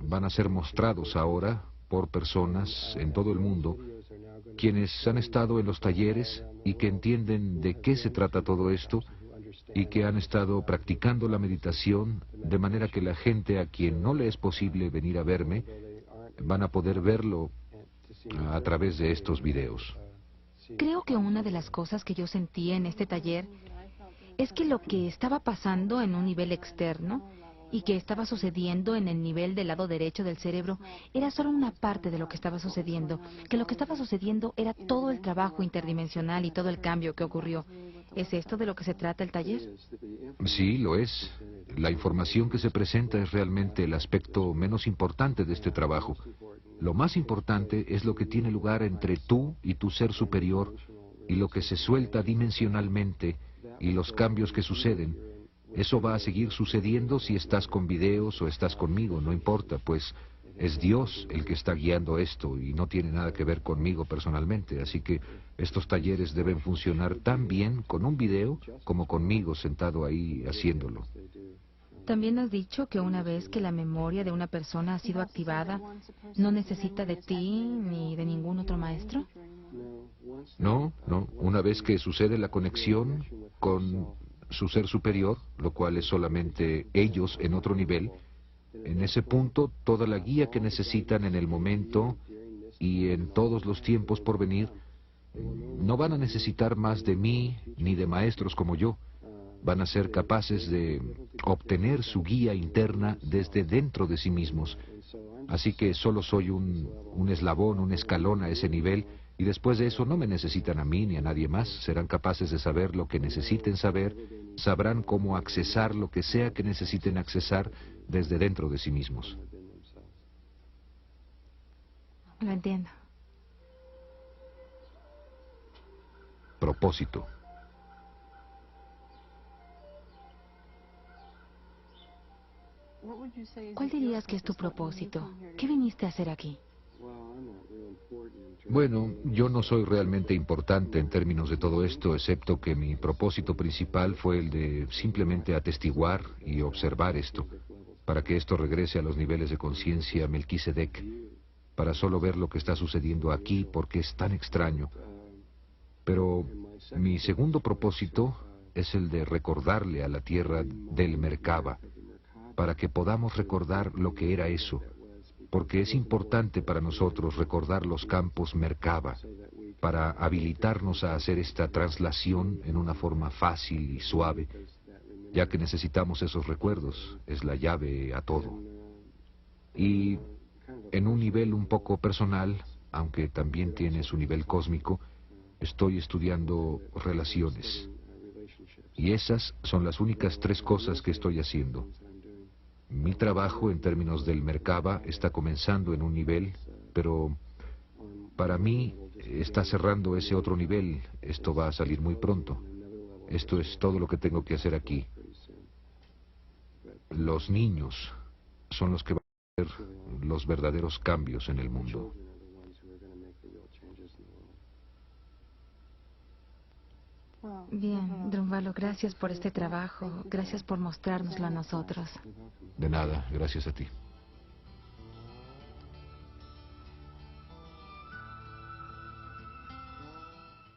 van a ser mostrados ahora por personas en todo el mundo quienes han estado en los talleres y que entienden de qué se trata todo esto y que han estado practicando la meditación, de manera que la gente a quien no le es posible venir a verme van a poder verlo a través de estos videos. Creo que una de las cosas que yo sentí en este taller es que lo que estaba pasando en un nivel externo y que estaba sucediendo en el nivel del lado derecho del cerebro era solo una parte de lo que estaba sucediendo, que lo que estaba sucediendo era todo el trabajo interdimensional y todo el cambio que ocurrió. ¿Es esto de lo que se trata el taller? Sí, lo es. La información que se presenta es realmente el aspecto menos importante de este trabajo. Lo más importante es lo que tiene lugar entre tú y tu ser superior y lo que se suelta dimensionalmente y los cambios que suceden. Eso va a seguir sucediendo si estás con videos o estás conmigo, no importa, pues es Dios el que está guiando esto y no tiene nada que ver conmigo personalmente, así que estos talleres deben funcionar tan bien con un video como conmigo sentado ahí haciéndolo. También has dicho que una vez que la memoria de una persona ha sido activada, no necesita de ti ni de ningún otro maestro. No, no, una vez que sucede la conexión con su ser superior, lo cual es solamente ellos en otro nivel, en ese punto toda la guía que necesitan en el momento y en todos los tiempos por venir, no van a necesitar más de mí ni de maestros como yo. Van a ser capaces de obtener su guía interna desde dentro de sí mismos. Así que solo soy un eslabón, un escalón a ese nivel, y después de eso no me necesitan a mí ni a nadie más. Serán capaces de saber lo que necesiten saber, sabrán cómo accesar lo que sea que necesiten accesar desde dentro de sí mismos. Lo entiendo. Propósito. ¿Cuál dirías que es tu propósito? ¿Qué viniste a hacer aquí? Bueno, yo no soy realmente importante en términos de todo esto, excepto que mi propósito principal fue el de simplemente atestiguar y observar esto, para que esto regrese a los niveles de conciencia Melquisedec, para solo ver lo que está sucediendo aquí porque es tan extraño. Pero mi segundo propósito es el de recordarle a la tierra del Merkaba, para que podamos recordar lo que era eso, porque es importante para nosotros recordar los campos Merkaba, para habilitarnos a hacer esta traslación en una forma fácil y suave, ya que necesitamos esos recuerdos, es la llave a todo. Y en un nivel un poco personal, aunque también tiene su nivel cósmico, estoy estudiando relaciones. Y esas son las únicas tres cosas que estoy haciendo. Mi trabajo en términos del Merkaba está comenzando en un nivel, pero para mí está cerrando ese otro nivel. Esto va a salir muy pronto. Esto es todo lo que tengo que hacer aquí. Los niños son los que van a hacer los verdaderos cambios en el mundo. Bien, Drunvalo, gracias por este trabajo. Gracias por mostrárnoslo a nosotros. De nada, gracias a ti.